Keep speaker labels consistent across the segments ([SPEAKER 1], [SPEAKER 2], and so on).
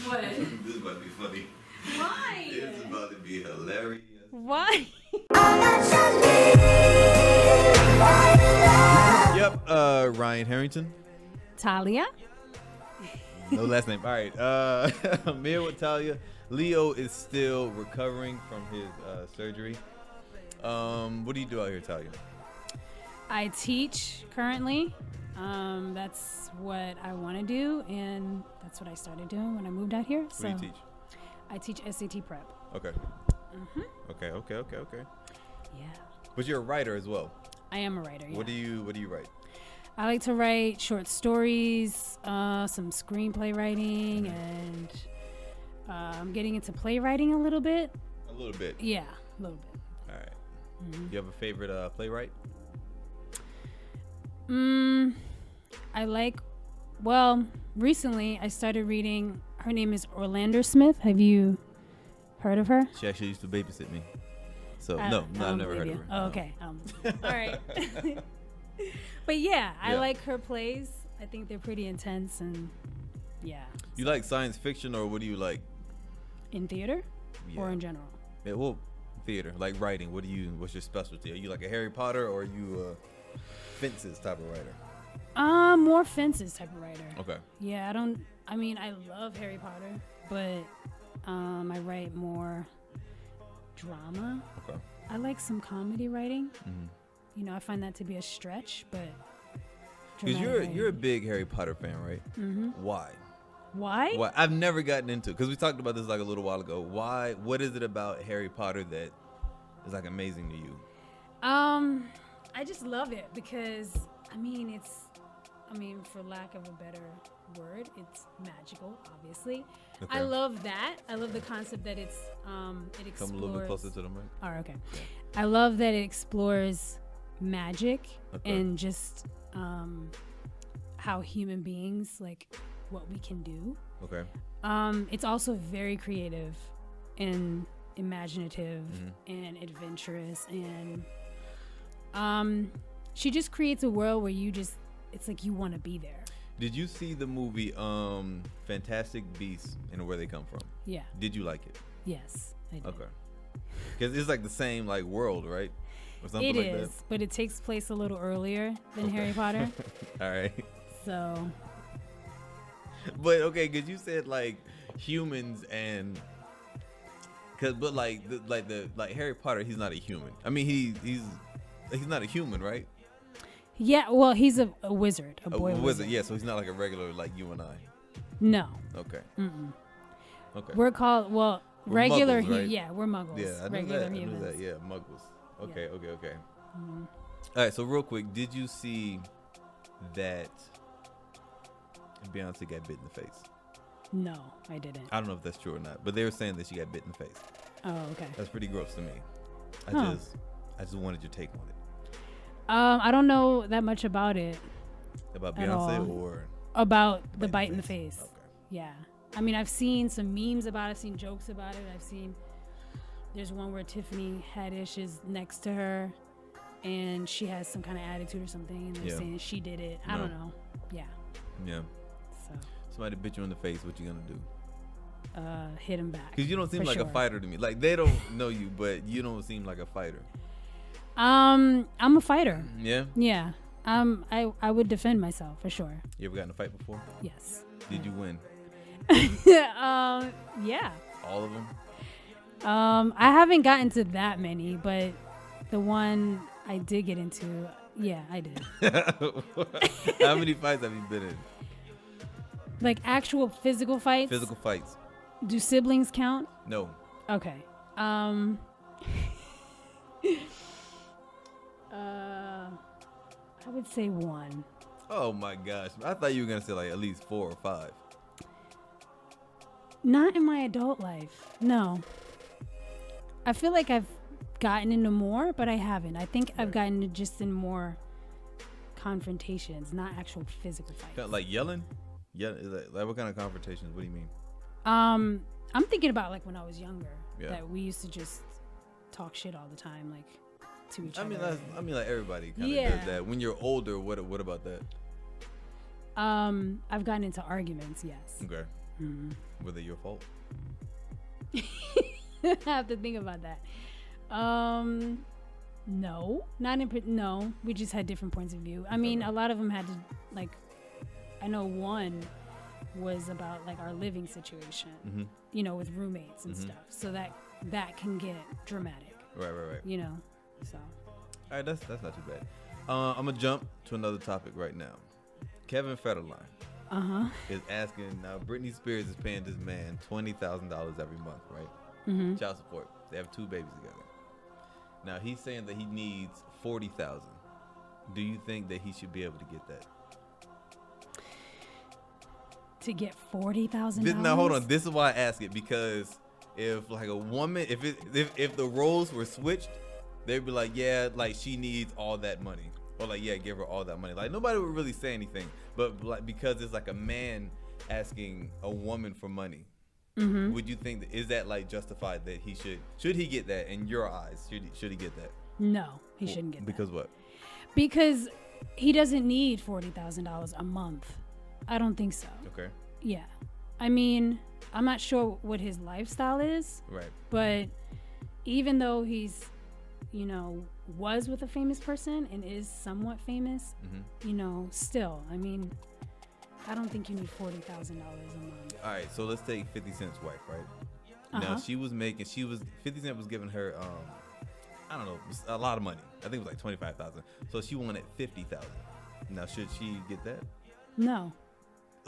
[SPEAKER 1] What?
[SPEAKER 2] This is about to be funny.
[SPEAKER 1] Why?
[SPEAKER 2] It's about to be hilarious.
[SPEAKER 1] Why?
[SPEAKER 2] Yep, Ryan Harrington.
[SPEAKER 1] Talia?
[SPEAKER 2] No last name. All right. I'm here with Talia. Leo is still recovering from his surgery. What do you do out here, Talia?
[SPEAKER 1] I teach currently. That's what I want to do, and that's what I started doing when I moved out here.
[SPEAKER 2] What do you teach?
[SPEAKER 1] I teach SAT prep.
[SPEAKER 2] Okay.
[SPEAKER 1] Mm-hmm.
[SPEAKER 2] Okay.
[SPEAKER 1] Yeah.
[SPEAKER 2] But you're a writer as well.
[SPEAKER 1] I am a writer. Yeah.
[SPEAKER 2] What do you write?
[SPEAKER 1] I like to write short stories, some screenplay writing, and I'm getting into playwriting a little bit.
[SPEAKER 2] A little bit.
[SPEAKER 1] Yeah, a little bit.
[SPEAKER 2] All right.
[SPEAKER 1] Mm-hmm.
[SPEAKER 2] You have a favorite playwright?
[SPEAKER 1] Recently I started reading, her name is Orlando Smith. Have you heard of her?
[SPEAKER 2] She actually used to babysit me. So, no, I've never heard of her.
[SPEAKER 1] Oh, okay. All right. But yeah, I like her plays. I think they're pretty intense and yeah.
[SPEAKER 2] You like science fiction, or what do you like?
[SPEAKER 1] In theater or in general?
[SPEAKER 2] Yeah, well, theater, like writing. What's your specialty? Are you like a Harry Potter, or are you a fences type of writer?
[SPEAKER 1] More fences type of writer.
[SPEAKER 2] Okay.
[SPEAKER 1] Yeah, I love Harry Potter, but I write more drama.
[SPEAKER 2] Okay.
[SPEAKER 1] I like some comedy writing.
[SPEAKER 2] Mm-hmm.
[SPEAKER 1] You know, I find that to be a stretch, but
[SPEAKER 2] because you're a big Harry Potter fan, right?
[SPEAKER 1] Mm-hmm.
[SPEAKER 2] Why?
[SPEAKER 1] Why?
[SPEAKER 2] I've never gotten into it because we talked about this like a little while ago. Why? What is it about Harry Potter that is like amazing to you?
[SPEAKER 1] I just love it because for lack of a better word, it's magical. Obviously,
[SPEAKER 2] Okay.
[SPEAKER 1] I love that. I love the concept that it explores.
[SPEAKER 2] Come a little bit closer to the mic.
[SPEAKER 1] Oh, okay.
[SPEAKER 2] Yeah.
[SPEAKER 1] I love that it explores magic
[SPEAKER 2] Okay.
[SPEAKER 1] and just how human beings, like what we can do.
[SPEAKER 2] Okay.
[SPEAKER 1] It's also very creative and imaginative
[SPEAKER 2] Mm-hmm.
[SPEAKER 1] and adventurous, and she just creates a world where it's like you want to be there.
[SPEAKER 2] Did you see the movie Fantastic Beasts and Where They Come From?
[SPEAKER 1] Yeah.
[SPEAKER 2] Did you like it?
[SPEAKER 1] Yes, I did.
[SPEAKER 2] Okay. Because it's like the same like world, right? Or something
[SPEAKER 1] It
[SPEAKER 2] like
[SPEAKER 1] is, but it takes place a little earlier than Harry Potter.
[SPEAKER 2] that. All right.
[SPEAKER 1] So.
[SPEAKER 2] But okay, because you said like humans and like Harry Potter, he's not a human. I mean, he's not a human, right?
[SPEAKER 1] Yeah, well, he's a wizard, a boy wizard.
[SPEAKER 2] Yeah, so he's not like a regular like you and I.
[SPEAKER 1] No.
[SPEAKER 2] Okay.
[SPEAKER 1] Mm-mm.
[SPEAKER 2] Okay.
[SPEAKER 1] We're called
[SPEAKER 2] We're
[SPEAKER 1] regular.
[SPEAKER 2] muggles, right?
[SPEAKER 1] Yeah, we're muggles.
[SPEAKER 2] Yeah, I knew
[SPEAKER 1] regular
[SPEAKER 2] that.
[SPEAKER 1] humans.
[SPEAKER 2] I knew that. Yeah, muggles. Okay.
[SPEAKER 1] Mm-hmm.
[SPEAKER 2] All right. So real quick, did you see that Beyonce got bit in the face?
[SPEAKER 1] No, I didn't.
[SPEAKER 2] I don't know if that's true or not, but they were saying that she got bit in the face.
[SPEAKER 1] Oh, okay.
[SPEAKER 2] That's pretty gross to me.
[SPEAKER 1] Huh.
[SPEAKER 2] I just wanted your take on it.
[SPEAKER 1] I don't know that much about it.
[SPEAKER 2] About
[SPEAKER 1] At
[SPEAKER 2] Beyonce
[SPEAKER 1] all.
[SPEAKER 2] or
[SPEAKER 1] About the bite in the face.
[SPEAKER 2] Okay.
[SPEAKER 1] Yeah. I mean, I've seen some memes about it. I've seen jokes about it. There's one where Tiffany Haddish is next to her and she has some kind of attitude or something, and they're saying she did it. I don't know. Yeah.
[SPEAKER 2] Yeah.
[SPEAKER 1] So.
[SPEAKER 2] Somebody bit you in the face. What you gonna do?
[SPEAKER 1] Hit him back.
[SPEAKER 2] Because you don't seem like a fighter to me. Like, they don't know you, but you don't seem like a fighter.
[SPEAKER 1] I'm a fighter.
[SPEAKER 2] Yeah?
[SPEAKER 1] Yeah. I would defend myself for sure.
[SPEAKER 2] You ever gotten in a fight before?
[SPEAKER 1] Yes.
[SPEAKER 2] Did you win?
[SPEAKER 1] Yeah.
[SPEAKER 2] All of them?
[SPEAKER 1] I haven't gotten to that many, but the one I did get into, yeah, I did.
[SPEAKER 2] How many fights have you been in?
[SPEAKER 1] Like actual physical fights?
[SPEAKER 2] Physical fights.
[SPEAKER 1] Do siblings count?
[SPEAKER 2] No.
[SPEAKER 1] Okay. I would say one.
[SPEAKER 2] Oh my gosh. I thought you were going to say like at least 4 or 5.
[SPEAKER 1] Not in my adult life. No. I feel like I've gotten into more, but I haven't. I think I've gotten just in more confrontations, not actual physical fights.
[SPEAKER 2] Kind of like yelling? Yeah. Like what kind of confrontations? What do you mean?
[SPEAKER 1] I'm thinking about like when I was younger.
[SPEAKER 2] Yeah.
[SPEAKER 1] That we used to just talk shit all the time, like to each other.
[SPEAKER 2] I mean, like everybody kind of does that. When you're older, what about that?
[SPEAKER 1] I've gotten into arguments, yes.
[SPEAKER 2] Okay. Were they your fault?
[SPEAKER 1] I have to think about that. No, not in. No, we just had different points of view. I mean, a lot of them had to, like, I know one was about like our living situation, you know, with roommates and stuff. So that can get dramatic.
[SPEAKER 2] Right.
[SPEAKER 1] You know, so.
[SPEAKER 2] All right, that's not too bad. I'm gonna jump to another topic right now. Kevin Federline is asking now. Britney Spears is paying this man $20,000 every month, right? Child support. They have 2 babies together. Now he's saying that he needs $40,000. Do you think that he should be able to get that?
[SPEAKER 1] To get $40,000?
[SPEAKER 2] Now hold on. This is why I ask it, because if like a woman, if the roles were switched, they'd be like, yeah, like she needs all that money, or like, yeah, give her all that money. Like nobody would really say anything, but like because it's like a man asking a woman for money. Would you think is that like justified that he should he get that in your eyes? Should he get that?
[SPEAKER 1] No, he shouldn't get that.
[SPEAKER 2] Because what?
[SPEAKER 1] Because he doesn't need $40,000 a month. I don't think so.
[SPEAKER 2] Okay.
[SPEAKER 1] Yeah. I mean, I'm not sure what his lifestyle is.
[SPEAKER 2] Right.
[SPEAKER 1] But even though he's, you know, was with a famous person and is somewhat famous, you know, still, I mean, I don't think you need $40,000 a month.
[SPEAKER 2] All right, so let's take 50 Cent's wife, right? Now 50 Cent was giving her, I don't know, a lot of money. I think it was like 25,000. So she wanted 50,000. Now should she get that?
[SPEAKER 1] No.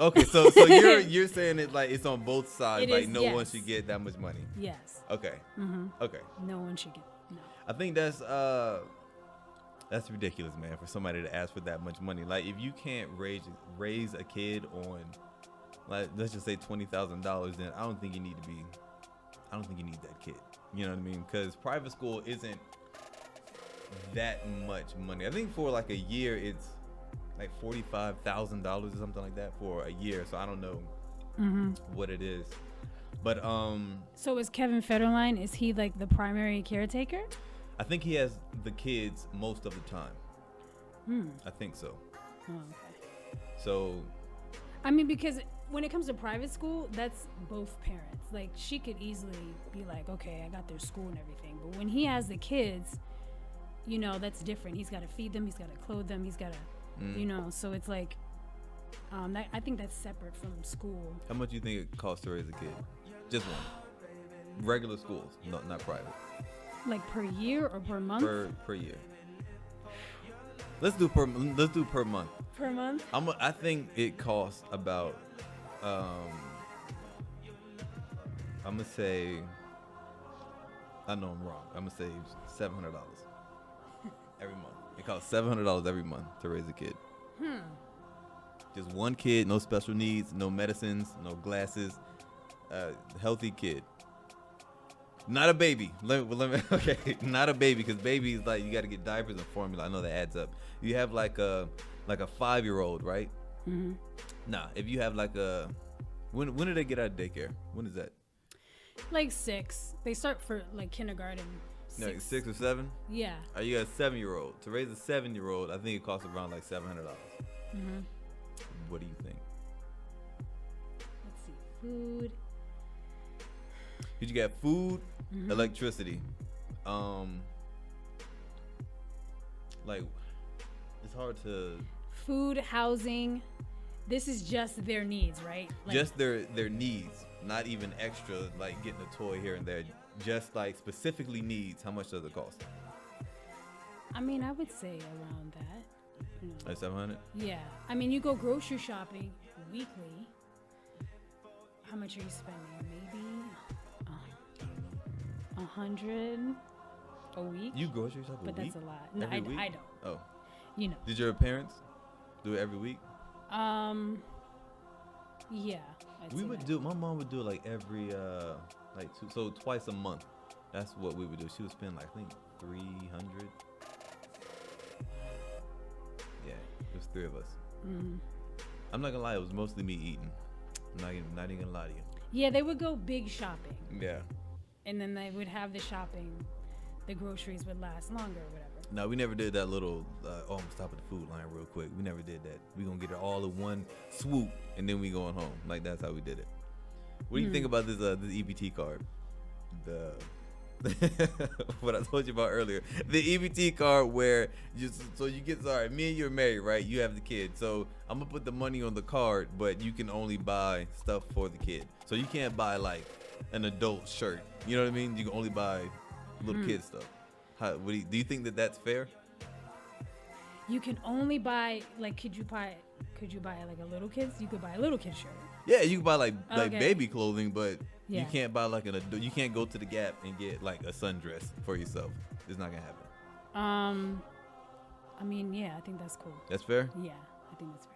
[SPEAKER 2] Okay, so you're saying it like it's on both sides, like no one should get that much money.
[SPEAKER 1] Yes.
[SPEAKER 2] Okay. Okay.
[SPEAKER 1] No one should get. No.
[SPEAKER 2] I think that's ridiculous, man, for somebody to ask for that much money. Like, if you can't raise a kid on, like, let's just say $20,000, then I don't think you need that kid. You know what I mean? Because private school isn't that much money. I think for like a year, it's like $45,000 or something like that for a year. So I don't know what it is. But
[SPEAKER 1] So is Kevin Federline? Is he like the primary caretaker?
[SPEAKER 2] I think he has the kids most of the time. I think so.
[SPEAKER 1] Oh, okay.
[SPEAKER 2] So,
[SPEAKER 1] I mean, because when it comes to private school, that's both parents. Like, she could easily be like, okay, I got their school and everything. But when he has the kids, you know, that's different. He's got to feed them. He's got to clothe them. He's got to, you know, so it's like, I think that's separate from school.
[SPEAKER 2] How much do you think it costs to raise a kid? Just one. Regular schools, not private.
[SPEAKER 1] Like per year or per month?
[SPEAKER 2] Per year. Let's do per month.
[SPEAKER 1] Per month?
[SPEAKER 2] I think it costs about I'm gonna say, I know I'm wrong. I'm gonna say $700 every month. It costs $700 every month to raise a kid. Just one kid, no special needs, no medicines, no glasses, healthy kid. Not a baby. Okay, not a baby, because babies, like, you got to get diapers and formula. I know that adds up. You have like a 5-year-old, right? Nah, if you have like a, when do they get out of daycare? When is that?
[SPEAKER 1] Like 6. They start for like kindergarten. 6.
[SPEAKER 2] No, 6 or 7?
[SPEAKER 1] Yeah.
[SPEAKER 2] You got a 7-year-old. To raise a 7-year-old, I think it costs around like $700. What do you think?
[SPEAKER 1] Let's see. Food.
[SPEAKER 2] You got food, electricity. Like, it's hard to.
[SPEAKER 1] Food, housing. This is just their needs, right? Like,
[SPEAKER 2] just their needs, not even extra, like getting a toy here and there. Just like specifically needs. How much does it cost?
[SPEAKER 1] I mean, I would say around that. You know.
[SPEAKER 2] Like 700?
[SPEAKER 1] Yeah. I mean, you go grocery shopping weekly. How much are you spending? Maybe 100 a week.
[SPEAKER 2] You grocery shop a
[SPEAKER 1] but
[SPEAKER 2] week?
[SPEAKER 1] that's a lot. No,
[SPEAKER 2] Every week?
[SPEAKER 1] I don't.
[SPEAKER 2] Oh.
[SPEAKER 1] You know.
[SPEAKER 2] Did your parents do it every week?
[SPEAKER 1] Yeah.
[SPEAKER 2] My mom would do it like every so twice a month. That's what we would do. She would spend like, I think, 300. Yeah, there's 3 of us. I'm not gonna lie, it was mostly me eating. I'm not even gonna lie to you.
[SPEAKER 1] Yeah, they would go big shopping.
[SPEAKER 2] Yeah.
[SPEAKER 1] And then they would have the shopping. The groceries would last longer or whatever.
[SPEAKER 2] No, we never did that little, I'm going to stop at the food line real quick. We never did that. We going to get it all in one swoop, and then we going home. Like, that's how we did it. What do you think about this EBT card? What I told you about earlier. The EBT card where, sorry, me and you are married, right? You have the kid. So I'm going to put the money on the card, but you can only buy stuff for the kid. So you can't buy, like, an adult shirt. You know what I mean? You can only buy little kid stuff. Do you think that that's fair?
[SPEAKER 1] You can only buy, like, could you buy like a little kid's? You could buy a little kid shirt.
[SPEAKER 2] Yeah, you can buy like baby clothing, but
[SPEAKER 1] Yeah.
[SPEAKER 2] you can't buy like you can't go to the Gap and get like a sundress for yourself. It's not gonna happen.
[SPEAKER 1] I mean, yeah, I think that's cool.
[SPEAKER 2] That's fair?
[SPEAKER 1] Yeah, I think that's fair.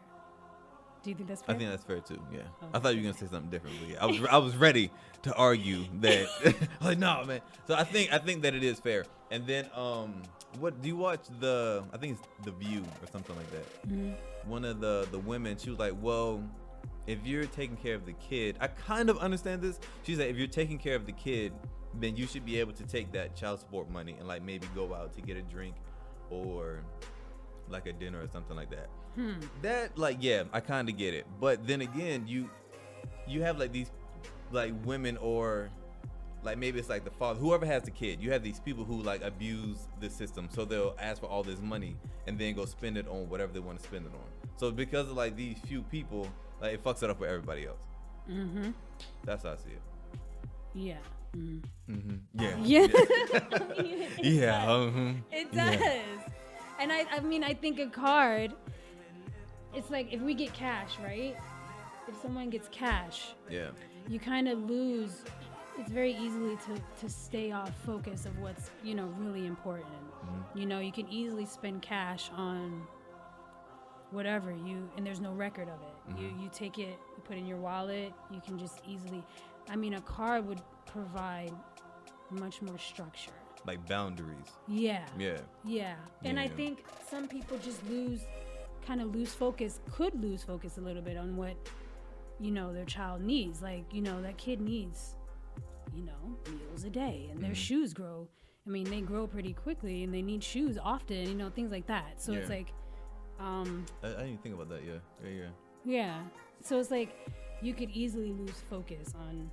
[SPEAKER 1] Do you think that's fair?
[SPEAKER 2] I think that's fair too. Yeah.
[SPEAKER 1] Oh.
[SPEAKER 2] I thought you were gonna say something different, but yeah, I was ready to argue that. Like, no, man. So I think that it is fair. And then what do you watch I think it's The View or something like that. Mm-hmm. One of the women, she was like, well, if you're taking care of the kid, I kind of understand this. She said, if you're taking care of the kid, then you should be able to take that child support money and like maybe go out to get a drink or like a dinner or something like that. That, like, yeah, I kind of get it. But then again, you have like these like women, or like maybe it's like the father, whoever has the kid, you have these people who like abuse the system. So they'll ask for all this money and then go spend it on whatever they want to spend it on. So because of like these few people, like it fucks it up for everybody else. Mm-hmm. That's how I see it.
[SPEAKER 1] Yeah. Mm-hmm.
[SPEAKER 2] Mm-hmm. Yeah.
[SPEAKER 1] Yeah. I mean, it does.
[SPEAKER 2] Yeah.
[SPEAKER 1] And I mean, I think a card, it's like if we get cash, right? If someone gets cash,
[SPEAKER 2] Yeah.
[SPEAKER 1] you kind of lose. It's very easily to stay off focus of what's, really important. Mm-hmm. You can easily spend cash on whatever and there's no record of it. Mm-hmm. You take it, you put it in your wallet, you can just easily, a card would provide much more structure.
[SPEAKER 2] Like boundaries.
[SPEAKER 1] Yeah.
[SPEAKER 2] Yeah.
[SPEAKER 1] Yeah. And I think some people just could lose focus a little bit on what, their child needs. Like, that kid needs, meals a day, and their shoes grow. They grow pretty quickly and they need shoes often, things like that. So it's like,
[SPEAKER 2] I didn't even think about that. Yeah.
[SPEAKER 1] Yeah. So it's like you could easily lose focus on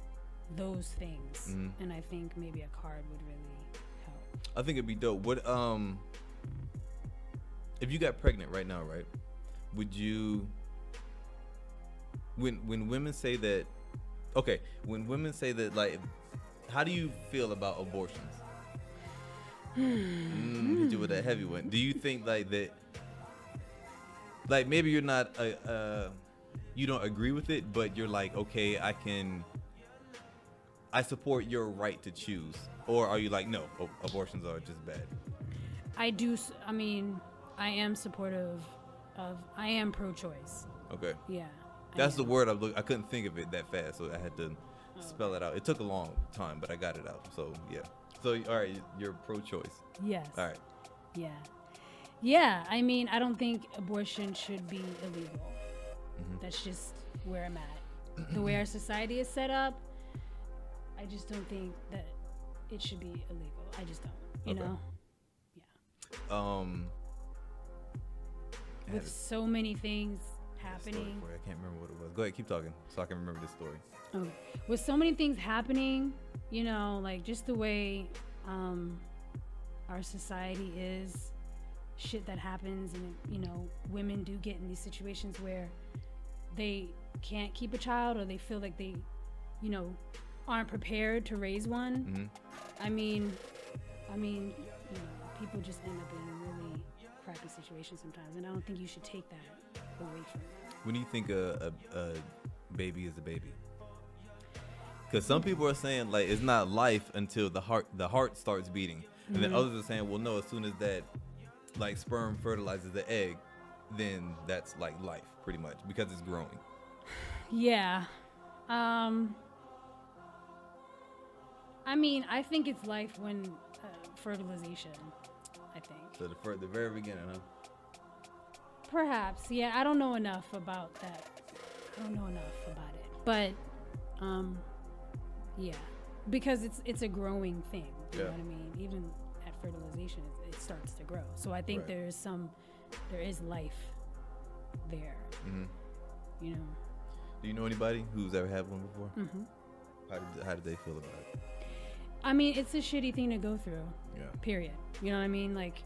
[SPEAKER 1] those things. Mm-hmm. And I think maybe a card would really help.
[SPEAKER 2] I think it'd be dope. What if you got pregnant right now, right? Would you, when women say that, like, how do you feel about abortions? Hit you with that heavy one. Do you think like that, like maybe you're not you don't agree with it, but you're like, okay, I support your right to choose, or are you like, no, abortions are just bad?
[SPEAKER 1] I am supportive of, I am pro-choice.
[SPEAKER 2] Okay.
[SPEAKER 1] Yeah.
[SPEAKER 2] That's the word I couldn't think of it that fast, so I had to spell it out. It took a long time, but I got it out. So yeah. So all right, you're pro-choice.
[SPEAKER 1] Yes.
[SPEAKER 2] All right.
[SPEAKER 1] Yeah. Yeah. I don't think abortion should be illegal. Mm-hmm. That's just where I'm at. The way our society is set up, I just don't think that it should be illegal. I just don't. You know? Yeah. With so many things happening.
[SPEAKER 2] I can't remember what it was. Go ahead, keep talking so I can remember this story.
[SPEAKER 1] Okay. With so many things happening, like just the way our society is, shit that happens, and women do get in these situations where they can't keep a child, or they feel like they, aren't prepared to raise one. Mm-hmm. People just end up in really crappy situations sometimes, and I don't think you should take that away from them.
[SPEAKER 2] When do you think a baby is a baby? Because some people are saying like it's not life until the heart starts beating, and then others are saying, well, no, as soon as that like sperm fertilizes the egg, then that's like life pretty much because it's growing.
[SPEAKER 1] Yeah. I think it's life when fertilization, I think.
[SPEAKER 2] So the very beginning, huh?
[SPEAKER 1] Perhaps, yeah. I don't know enough about that. I don't know enough about it, but yeah, because it's a growing thing. You know what I mean? Even at fertilization, it starts to grow. So I think
[SPEAKER 2] Right.
[SPEAKER 1] there is life there.
[SPEAKER 2] Mm-hmm.
[SPEAKER 1] You know.
[SPEAKER 2] Do you know anybody who's ever had one before?
[SPEAKER 1] Mm-hmm.
[SPEAKER 2] How did they feel about it?
[SPEAKER 1] I mean, it's a shitty thing to go through.
[SPEAKER 2] Yeah.
[SPEAKER 1] Period. You know what I mean? Like,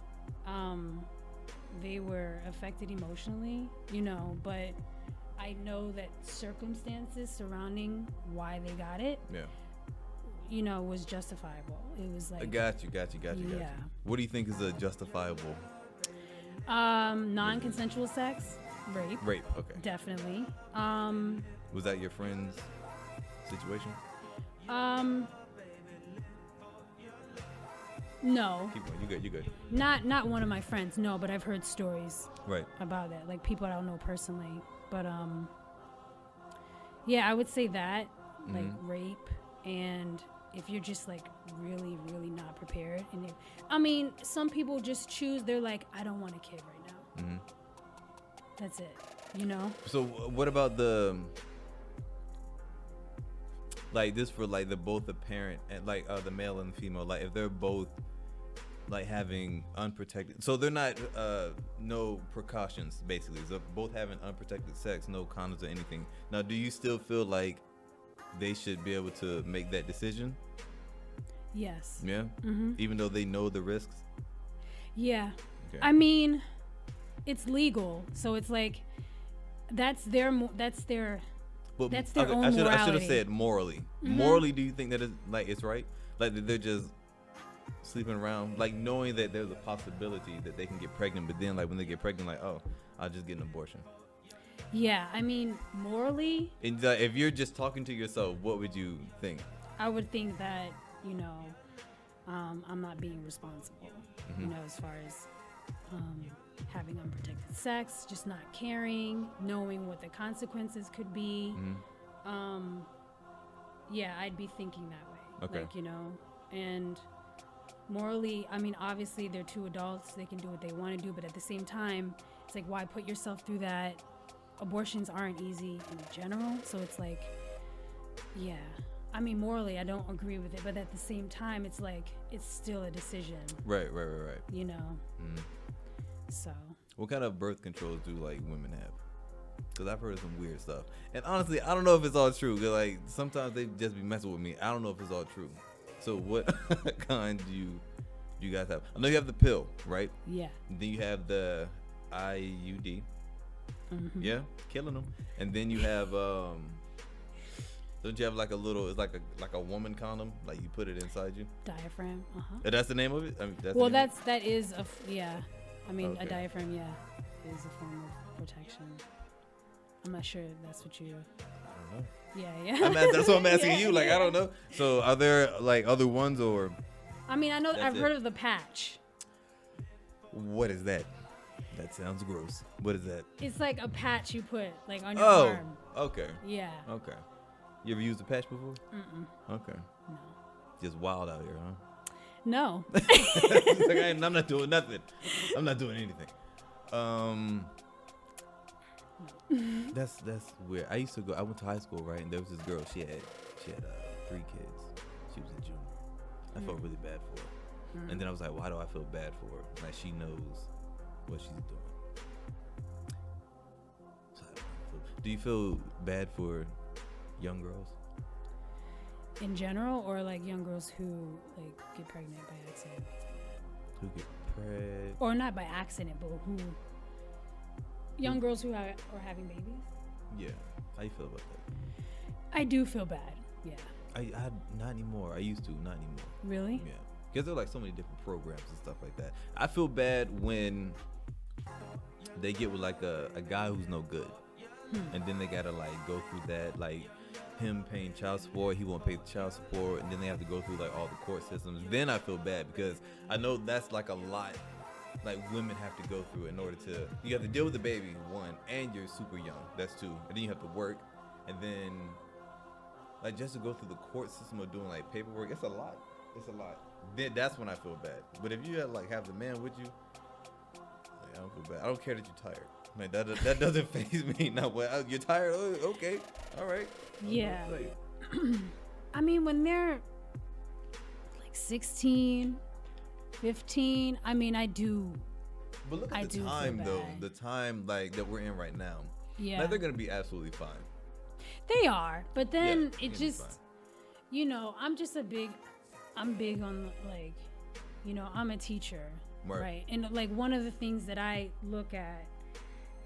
[SPEAKER 1] they were affected emotionally, you know, but I know that circumstances surrounding why they got it,
[SPEAKER 2] Yeah.
[SPEAKER 1] you know, was justifiable. It was like,
[SPEAKER 2] I got you.
[SPEAKER 1] Yeah.
[SPEAKER 2] What do you think is a justifiable
[SPEAKER 1] non-consensual sex, rape,
[SPEAKER 2] rape? Okay.
[SPEAKER 1] definitely.
[SPEAKER 2] Was that your friend's situation?
[SPEAKER 1] No,
[SPEAKER 2] Keep going. You good.
[SPEAKER 1] not one of my friends. No, but I've heard stories
[SPEAKER 2] Right.
[SPEAKER 1] about that, like people I don't know personally. But yeah, I would say that, like rape, and if you're just like really, really not prepared, and I mean, some people just choose. They're like, I don't want a kid right now.
[SPEAKER 2] Mm-hmm.
[SPEAKER 1] That's it. You know.
[SPEAKER 2] So what about the like this for like both the parent and like the male and the female, like if they're both like having unprotected, so they're not no precautions basically, so both having unprotected sex, no condoms or anything. Now, do you still feel like they should be able to make that decision?
[SPEAKER 1] Yes.
[SPEAKER 2] Yeah. Even though they know the risks.
[SPEAKER 1] Yeah.
[SPEAKER 2] Okay.
[SPEAKER 1] I mean, it's legal, so it's like that's their own
[SPEAKER 2] Okay, I should have
[SPEAKER 1] morality.
[SPEAKER 2] said morally. Morally, do you think that is like it's right? Like that they're just sleeping around, like knowing that there's a possibility that they can get pregnant, but then like when they get pregnant, like, oh, I'll just get an abortion.
[SPEAKER 1] Yeah, I mean, morally,
[SPEAKER 2] And if you're just talking to yourself, what would you think?
[SPEAKER 1] I would think that, you know, I'm not being responsible, you know, as far as having unprotected sex, just not caring, knowing what the consequences could be. Yeah, I'd be thinking that way.
[SPEAKER 2] Okay.
[SPEAKER 1] Like, you know, and morally, I mean, obviously they're two adults, they can do what they want to do, but at the same time, it's like, why put yourself through that? Abortions aren't easy in general, so it's like, yeah. I mean, morally, I don't agree with it, but at the same time, it's like, it's still a decision.
[SPEAKER 2] Right.
[SPEAKER 1] You know? So.
[SPEAKER 2] What kind of birth controls do like women have? Because I've heard of some weird stuff, and honestly, I don't know if it's all true. 'Cause, like sometimes they just be messing with me. I don't know if it's all true. So what kind do you guys have? I know you have the pill, right?
[SPEAKER 1] Yeah.
[SPEAKER 2] Then you have the IUD. Yeah, killing them. And then you have don't you have like a little? It's like a woman condom, like you put it inside you.
[SPEAKER 1] Diaphragm.
[SPEAKER 2] That's the name of it. I mean,
[SPEAKER 1] Well, that is yeah. I mean,
[SPEAKER 2] Okay.
[SPEAKER 1] a diaphragm, yeah, is a form of protection. I'm not sure if that's what you.
[SPEAKER 2] I don't know.
[SPEAKER 1] Yeah.
[SPEAKER 2] That's what I'm asking
[SPEAKER 1] Yeah,
[SPEAKER 2] you. Like,
[SPEAKER 1] yeah.
[SPEAKER 2] I don't know. So, are there like other ones, or
[SPEAKER 1] I mean, I know
[SPEAKER 2] That's
[SPEAKER 1] I've
[SPEAKER 2] it.
[SPEAKER 1] heard of the patch.
[SPEAKER 2] what is that? That sounds gross. What is that?
[SPEAKER 1] It's like a patch you put like on your
[SPEAKER 2] Oh,
[SPEAKER 1] arm.
[SPEAKER 2] okay,
[SPEAKER 1] Yeah.
[SPEAKER 2] okay. You ever used a patch before? Okay.
[SPEAKER 1] No.
[SPEAKER 2] Just wild out here, huh?
[SPEAKER 1] No.
[SPEAKER 2] Like, I'm not doing nothing. I'm not doing anything. That's weird. I used to go. I went to high school, right? And there was this girl. She had 3 kids. She was a junior. I felt really bad for her. And then I was like, why do I feel bad for her? Like she knows what she's doing. So I don't know. Do you feel bad for young girls?
[SPEAKER 1] In general, or like young girls who like get pregnant by accident,
[SPEAKER 2] Who get pregnant?
[SPEAKER 1] or not by accident, but who young girls who are having babies.
[SPEAKER 2] Yeah. How you feel about that?
[SPEAKER 1] I do feel bad. Yeah.
[SPEAKER 2] I not anymore. I used to, not anymore.
[SPEAKER 1] Really?
[SPEAKER 2] Yeah. Because there are like so many different programs and stuff like that. I feel bad when they get with like a guy who's no good. And then they gotta like go through that, like him paying child support, he won't pay the child support, and then they have to go through like all the court systems. Then I feel bad because I know that's like a lot like women have to go through in order to, you have to deal with the baby, 1, and you're super young, that's 2, and then you have to work, and then like just to go through the court system of doing like paperwork, it's a lot. Then that's when I feel bad. But if you have the man with you, like, I don't feel bad. I don't care that you're tired. Man, that doesn't faze me. Now, well, you're tired. Oh, okay, all right.
[SPEAKER 1] Yeah.
[SPEAKER 2] Like,
[SPEAKER 1] I mean, when they're like 16, 15. I mean, I do.
[SPEAKER 2] But look at the time, though. The time like that we're in right now.
[SPEAKER 1] Yeah.
[SPEAKER 2] Like, they're gonna be absolutely fine.
[SPEAKER 1] They are, but then it just,
[SPEAKER 2] fine.
[SPEAKER 1] you know, I'm big on like, you know, I'm a teacher, right? And like one of the things that I look at,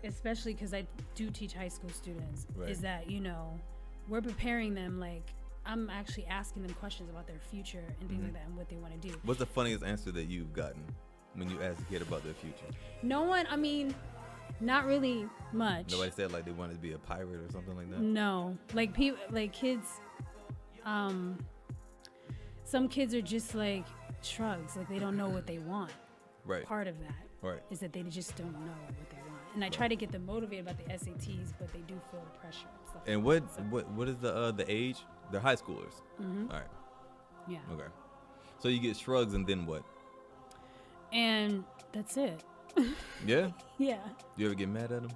[SPEAKER 1] especially because I do teach high school students, is that, you know, we're preparing them. Like, I'm actually asking them questions about their future and things like that and what they want to do.
[SPEAKER 2] What's the funniest answer that you've gotten when you ask a kid about their future?
[SPEAKER 1] No one, I mean, not really much.
[SPEAKER 2] Nobody said like they wanted to be a pirate or something like that?
[SPEAKER 1] No. Like people, like kids, some kids are just like shrugs, like they don't know what they want. Right. Part of that is that they just don't know what they want. And I try to get them motivated about the SATs, but they do feel the pressure and stuff.
[SPEAKER 2] And what is the age? They're high schoolers. Mm-hmm. All right.
[SPEAKER 1] Yeah.
[SPEAKER 2] Okay. So you get shrugs and then what?
[SPEAKER 1] And that's it.
[SPEAKER 2] Yeah?
[SPEAKER 1] Yeah.
[SPEAKER 2] You ever get mad at them?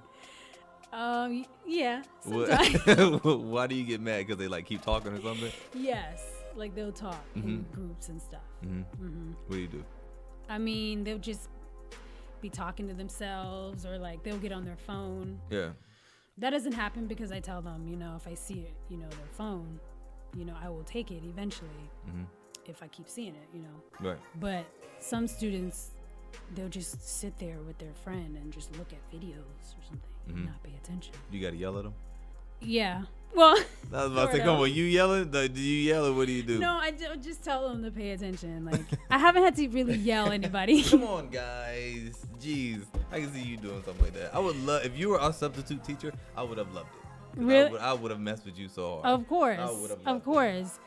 [SPEAKER 1] Yeah. Sometimes.
[SPEAKER 2] Why do you get mad? Because they like keep talking or something?
[SPEAKER 1] Yes. Like they'll talk in groups and stuff.
[SPEAKER 2] What do you do?
[SPEAKER 1] I mean, they'll just be talking to themselves, or like they'll get on their phone.
[SPEAKER 2] Yeah.
[SPEAKER 1] That doesn't happen because I tell them, you know, if I see it, you know, their phone, you know, I will take it eventually if I keep seeing it, you know. Right. But some students, they'll just sit there with their friend and just look at videos or something and not pay attention.
[SPEAKER 2] You got to yell at them?
[SPEAKER 1] Yeah. Well,
[SPEAKER 2] I was about to say, come on, you yelling? Do you yell or what do you do?
[SPEAKER 1] No, I just tell them to pay attention. Like, I haven't had to really yell at anybody.
[SPEAKER 2] Come on, guys. Jeez. I can see you doing something like that. I would love, if you were our substitute teacher, I would have loved it.
[SPEAKER 1] Really?
[SPEAKER 2] I would have messed with you so hard.
[SPEAKER 1] Of course. Of course.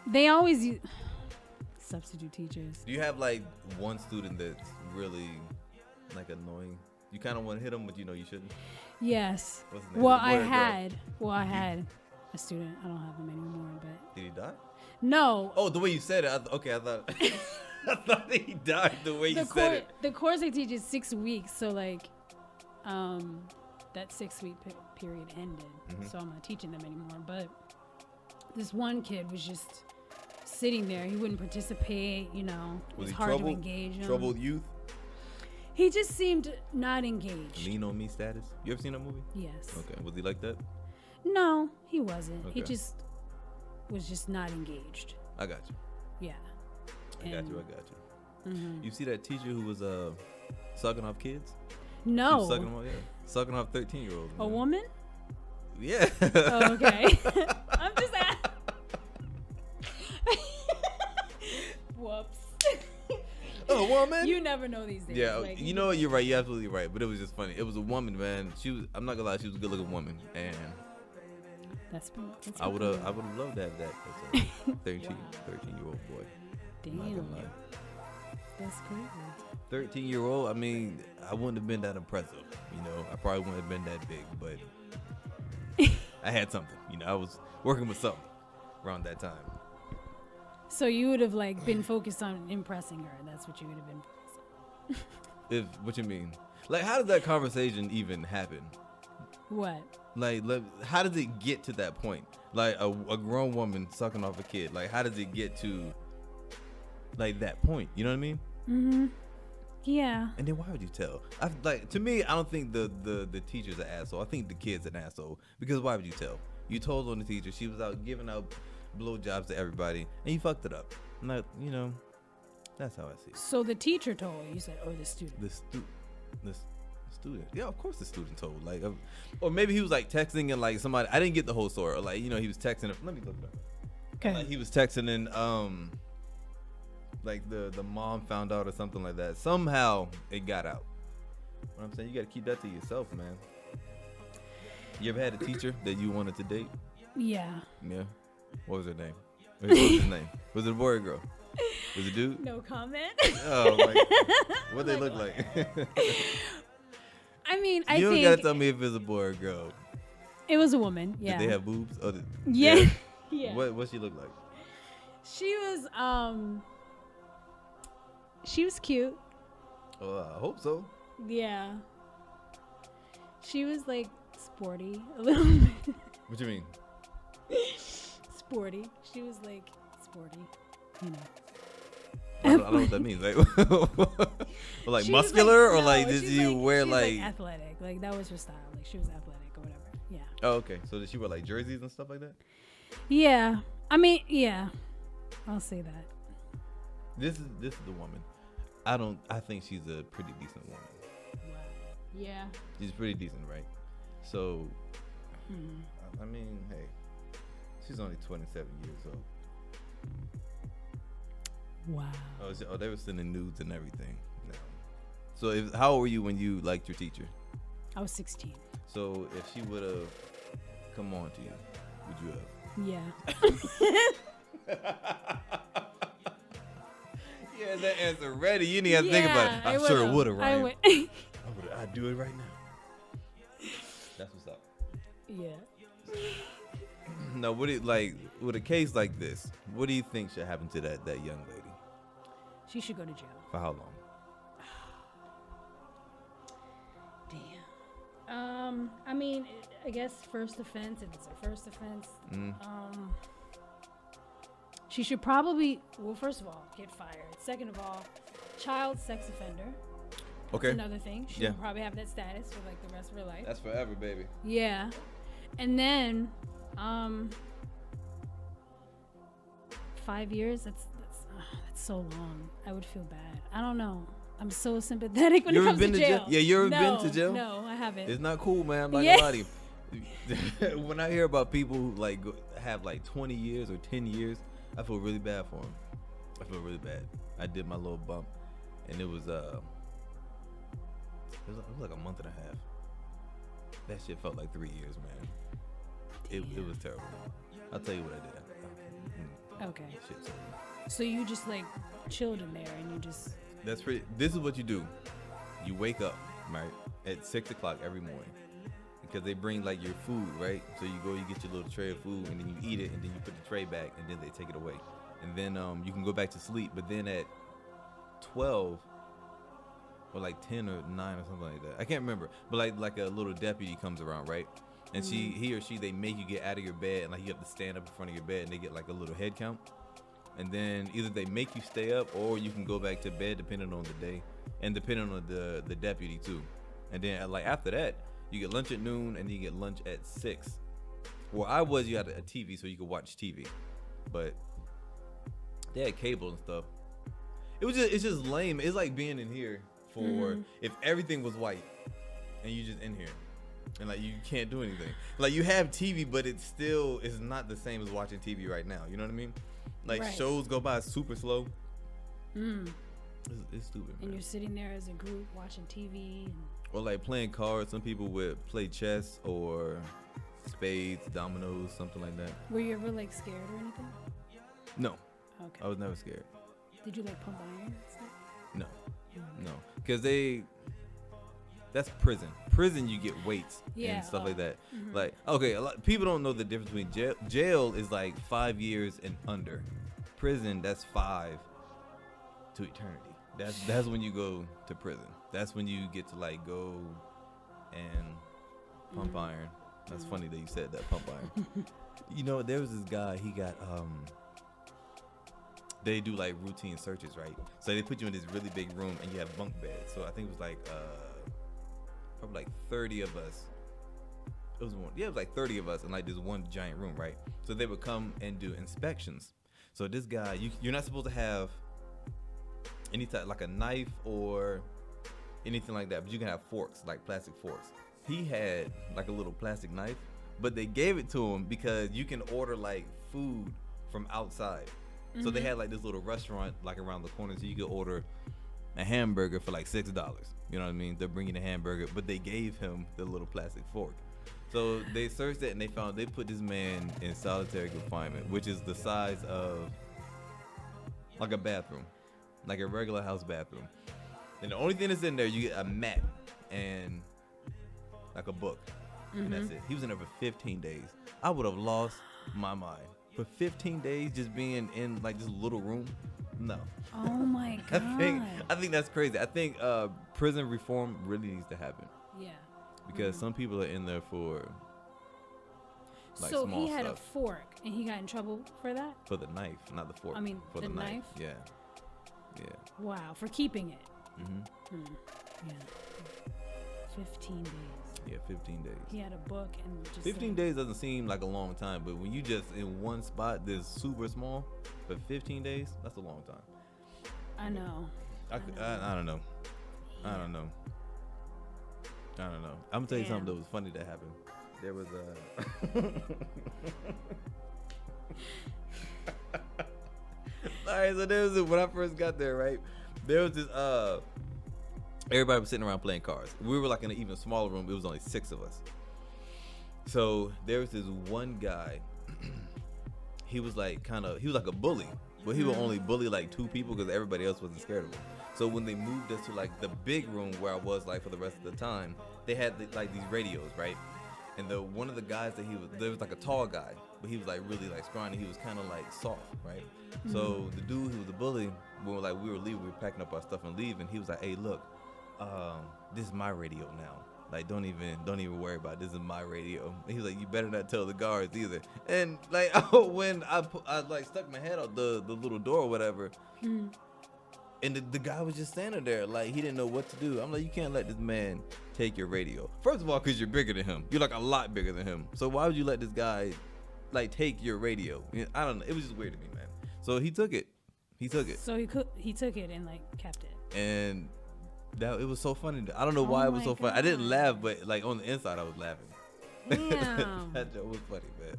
[SPEAKER 1] They always use substitute teachers.
[SPEAKER 2] Do you have like one student that's really like annoying? You kind of want to hit them, but you know you shouldn't?
[SPEAKER 1] Yes. Well, I had a student. I don't have him anymore, but.
[SPEAKER 2] Did he die?
[SPEAKER 1] No.
[SPEAKER 2] Oh, the way you said it. I thought I thought he died the way you said it.
[SPEAKER 1] The course I teach is 6 weeks, so like, that 6 week period ended, so I'm not teaching them anymore. But this one kid was just sitting there. He wouldn't participate. You know, it was hard to engage him.
[SPEAKER 2] Troubled youth.
[SPEAKER 1] He just seemed not engaged.
[SPEAKER 2] Lean on me status. You ever seen that movie?
[SPEAKER 1] Yes.
[SPEAKER 2] Okay. Was he like that?
[SPEAKER 1] No, he wasn't. Okay. He just was just not engaged.
[SPEAKER 2] I got you.
[SPEAKER 1] Yeah.
[SPEAKER 2] I got you. You see that teacher who was sucking off kids?
[SPEAKER 1] No.
[SPEAKER 2] Sucking them off, sucking off 13-year-olds.
[SPEAKER 1] A woman?
[SPEAKER 2] Yeah.
[SPEAKER 1] Oh, okay. I'm just asking. Whoops.
[SPEAKER 2] A woman?
[SPEAKER 1] You never know these days.
[SPEAKER 2] Yeah, like, you know what? You're right. You're absolutely right. But it was just funny. It was a woman, man. I'm not gonna lie. She was a good-looking woman, and
[SPEAKER 1] that's
[SPEAKER 2] I would have loved to have that as a 13-year-old boy.
[SPEAKER 1] Damn. That's crazy.
[SPEAKER 2] 13-year-old. I mean, I wouldn't have been that impressive. You know, I probably wouldn't have been that big, but I had something. You know, I was working with something around that time.
[SPEAKER 1] So you would have like been focused on impressing her. That's what you would have been focused on.
[SPEAKER 2] What you mean? Like, how does that conversation even happen?
[SPEAKER 1] What?
[SPEAKER 2] Like, how does it get to that point? Like a grown woman sucking off a kid. Like, how does it get to like that point? You know what I mean?
[SPEAKER 1] Mm-hmm. Yeah.
[SPEAKER 2] And then why would you tell? To me, I don't think the teacher's an asshole. I think the kid's an asshole. Because why would you tell? You told on the teacher. She was out giving out blowjobs to everybody, and you fucked it up. Not, you know, that's how I see it.
[SPEAKER 1] So the teacher told you said, or the student?
[SPEAKER 2] The student. Yeah, of course the student told. Like, or maybe he was like texting and like somebody. I didn't get the whole story. Or like, you know, he was texting. Let me look it up.
[SPEAKER 1] Okay.
[SPEAKER 2] Like he was texting and like the mom found out or something like that. Somehow it got out. What I'm saying, you got to keep that to yourself, man. You ever had a teacher that you wanted to date?
[SPEAKER 1] Yeah.
[SPEAKER 2] Yeah. What was her name? What was his name? Was it a boy or a girl? Was it a dude?
[SPEAKER 1] No comment.
[SPEAKER 2] Oh, my. What they look like?
[SPEAKER 1] I mean, I think...
[SPEAKER 2] You don't got to tell me if it's a boy or a girl.
[SPEAKER 1] It was a woman, yeah.
[SPEAKER 2] Did they have boobs? Oh,
[SPEAKER 1] yeah. Yeah.
[SPEAKER 2] What she look like?
[SPEAKER 1] She was cute.
[SPEAKER 2] Oh, I hope so.
[SPEAKER 1] Yeah. She was like sporty a little bit.
[SPEAKER 2] What you mean?
[SPEAKER 1] Sporty. She was like sporty, you know.
[SPEAKER 2] I don't know what that means. Like
[SPEAKER 1] She was,
[SPEAKER 2] muscular, or
[SPEAKER 1] no,
[SPEAKER 2] like did
[SPEAKER 1] she's
[SPEAKER 2] you wear
[SPEAKER 1] she was,
[SPEAKER 2] like?
[SPEAKER 1] athletic? Like that was her style. Like she was athletic or whatever. Yeah.
[SPEAKER 2] Oh, okay. So did she wear like jerseys and stuff like that?
[SPEAKER 1] Yeah. I mean, yeah. I'll say that.
[SPEAKER 2] This is the woman. I think she's a pretty decent woman.
[SPEAKER 1] Wow. Yeah.
[SPEAKER 2] She's pretty decent, right? So, I mean, hey, she's only 27 years old.
[SPEAKER 1] Wow.
[SPEAKER 2] Oh, they were sending nudes and everything. No. So, how old were you when you liked your teacher?
[SPEAKER 1] I was 16.
[SPEAKER 2] So, if she would have come on to you, would you have?
[SPEAKER 1] Yeah.
[SPEAKER 2] Yeah, that answer ready. You didn't have to think about it. I'm sure it would have, right? I'd do it right now. That's what's up.
[SPEAKER 1] Yeah.
[SPEAKER 2] No, with a case like this, what do you think should happen to that young lady?
[SPEAKER 1] She should go to jail.
[SPEAKER 2] For how long?
[SPEAKER 1] Damn. I mean, I guess first offense, if it's her first offense, she should probably, well, first of all, get fired. Second of all, child sex offender.
[SPEAKER 2] Okay.
[SPEAKER 1] That's another thing. She would probably have that status for like the rest of her life.
[SPEAKER 2] That's forever, baby.
[SPEAKER 1] Yeah. And then 5 years, that's so long. I would feel bad. I don't know. I'm so sympathetic when it comes to jail.
[SPEAKER 2] Yeah, you ever been to jail?
[SPEAKER 1] No, I haven't.
[SPEAKER 2] It's not cool, man. I'm not gonna lie to you. When I hear about people who like have like 20 years or 10 years, I feel really bad for them. I feel really bad. I did my little bump, and it was like a month and a half. That shit felt like 3 years, man. It was terrible. I'll tell you what I did.
[SPEAKER 1] Okay.
[SPEAKER 2] Shit's terrible.
[SPEAKER 1] So you just like chilled in there and you just...
[SPEAKER 2] This is what you do. You wake up, right, at 6 o'clock every morning. Because they bring like your food, right? So you go, you get your little tray of food, and then you eat it, and then you put the tray back, and then they take it away. And then you can go back to sleep. But then at 12 or like 10 or 9 or something like that, I can't remember. But like a little deputy comes around, right? And he or she, they make you get out of your bed, and like you have to stand up in front of your bed, and they get like a little head count. And then either they make you stay up, or you can go back to bed depending on the day, and depending on the deputy too. And then like after that, you get lunch at noon, and you get lunch at 6. Well, you had a TV, so you could watch TV, but they had cable and stuff. It's just lame. It's like being in here for if everything was white, and you just in here, and like you can't do anything. Like you have TV, but it's not the same as watching TV right now. You know what I mean? Like shows go by super slow. It's stupid.
[SPEAKER 1] And
[SPEAKER 2] man.
[SPEAKER 1] you're sitting there as a group watching TV.
[SPEAKER 2] Or like playing cards. Some people would play chess or spades, dominoes, something like that.
[SPEAKER 1] Were you ever like scared or anything?
[SPEAKER 2] No.
[SPEAKER 1] Okay.
[SPEAKER 2] I was never scared.
[SPEAKER 1] Did you like pump iron and stuff?
[SPEAKER 2] No. No. Because that's prison. Prison, you get weights and stuff like that. Like, okay, people don't know the difference between jail. Jail is like 5 years and under. Prison, that's 5 to eternity. That's when you go to prison. That's when you get to like go and pump iron. That's funny that you said that, pump iron. You know, there was this guy, he got they do like routine searches, right? So they put you in this really big room and you have bunk beds. So I think it was like probably like 30 of us. It was like 30 of us in like this one giant room, right? So they would come and do inspections. So this guy, you're not supposed to have any type, like a knife or anything like that, but you can have forks, like plastic forks. He had like a little plastic knife, but they gave it to him because you can order like food from outside. So they had like this little restaurant like around the corner, so you could order a hamburger for like $6. You know what I mean? They're bringing a hamburger, but they gave him the little plastic fork. So they searched it and they put this man in solitary confinement, which is the size of like a bathroom, like a regular house bathroom. And the only thing that's in there, you get a mat and like a book, and that's it. He was in there for 15 days. I would have lost my mind. For 15 days just being in like this little room? No.
[SPEAKER 1] Oh my God.
[SPEAKER 2] I think that's crazy. I think prison reform really needs to happen.
[SPEAKER 1] Yeah.
[SPEAKER 2] Because some people are in there for like
[SPEAKER 1] so
[SPEAKER 2] small
[SPEAKER 1] he had
[SPEAKER 2] stuff.
[SPEAKER 1] a fork and he got in trouble for that?
[SPEAKER 2] For the knife, not the fork.
[SPEAKER 1] I mean,
[SPEAKER 2] for
[SPEAKER 1] the knife?
[SPEAKER 2] Yeah. Yeah.
[SPEAKER 1] Wow, for keeping it.
[SPEAKER 2] Mm-hmm.
[SPEAKER 1] Yeah. 15 days.
[SPEAKER 2] Yeah, 15 days.
[SPEAKER 1] He had a book and just
[SPEAKER 2] 15 days doesn't seem like a long time, but when you just in one spot that's super small, for 15 days, that's a long time.
[SPEAKER 1] I know.
[SPEAKER 2] I don't know. I don't know. I'm gonna tell you something that was funny that happened. There was Alright, so there was when I first got there, right? There was this everybody was sitting around playing cards. We were like in an even smaller room. It was only 6 of us. So there was this one guy. He was like he was like a bully, but he would only bully like 2 people because everybody else wasn't scared of him. So when they moved us to like the big room where I was like for the rest of the time, they had like these radios, right? And one of the guys there was like a tall guy, but he was like really like scrawny. He was kind of like soft, right? Mm-hmm. So the dude who was the bully, when we were leaving, we were packing up our stuff and leaving. He was like, "Hey, look, this is my radio now. Like, don't even worry about it. This is my radio." And he was like, "You better not tell the guards either." And like when I like stuck my head out the little door or whatever. Mm. And the guy was just standing there like he didn't know what to do. I'm like, you can't let this man take your radio. First of all, because you're bigger than him. You're like a lot bigger than him. So why would you let this guy like take your radio? I don't know. It was just weird to me, man. So he took it. So
[SPEAKER 1] he took it and like kept it.
[SPEAKER 2] And it was so funny. I don't know why it was so funny. I didn't laugh, but like on the inside I was laughing.
[SPEAKER 1] Damn.
[SPEAKER 2] That joke was funny, man.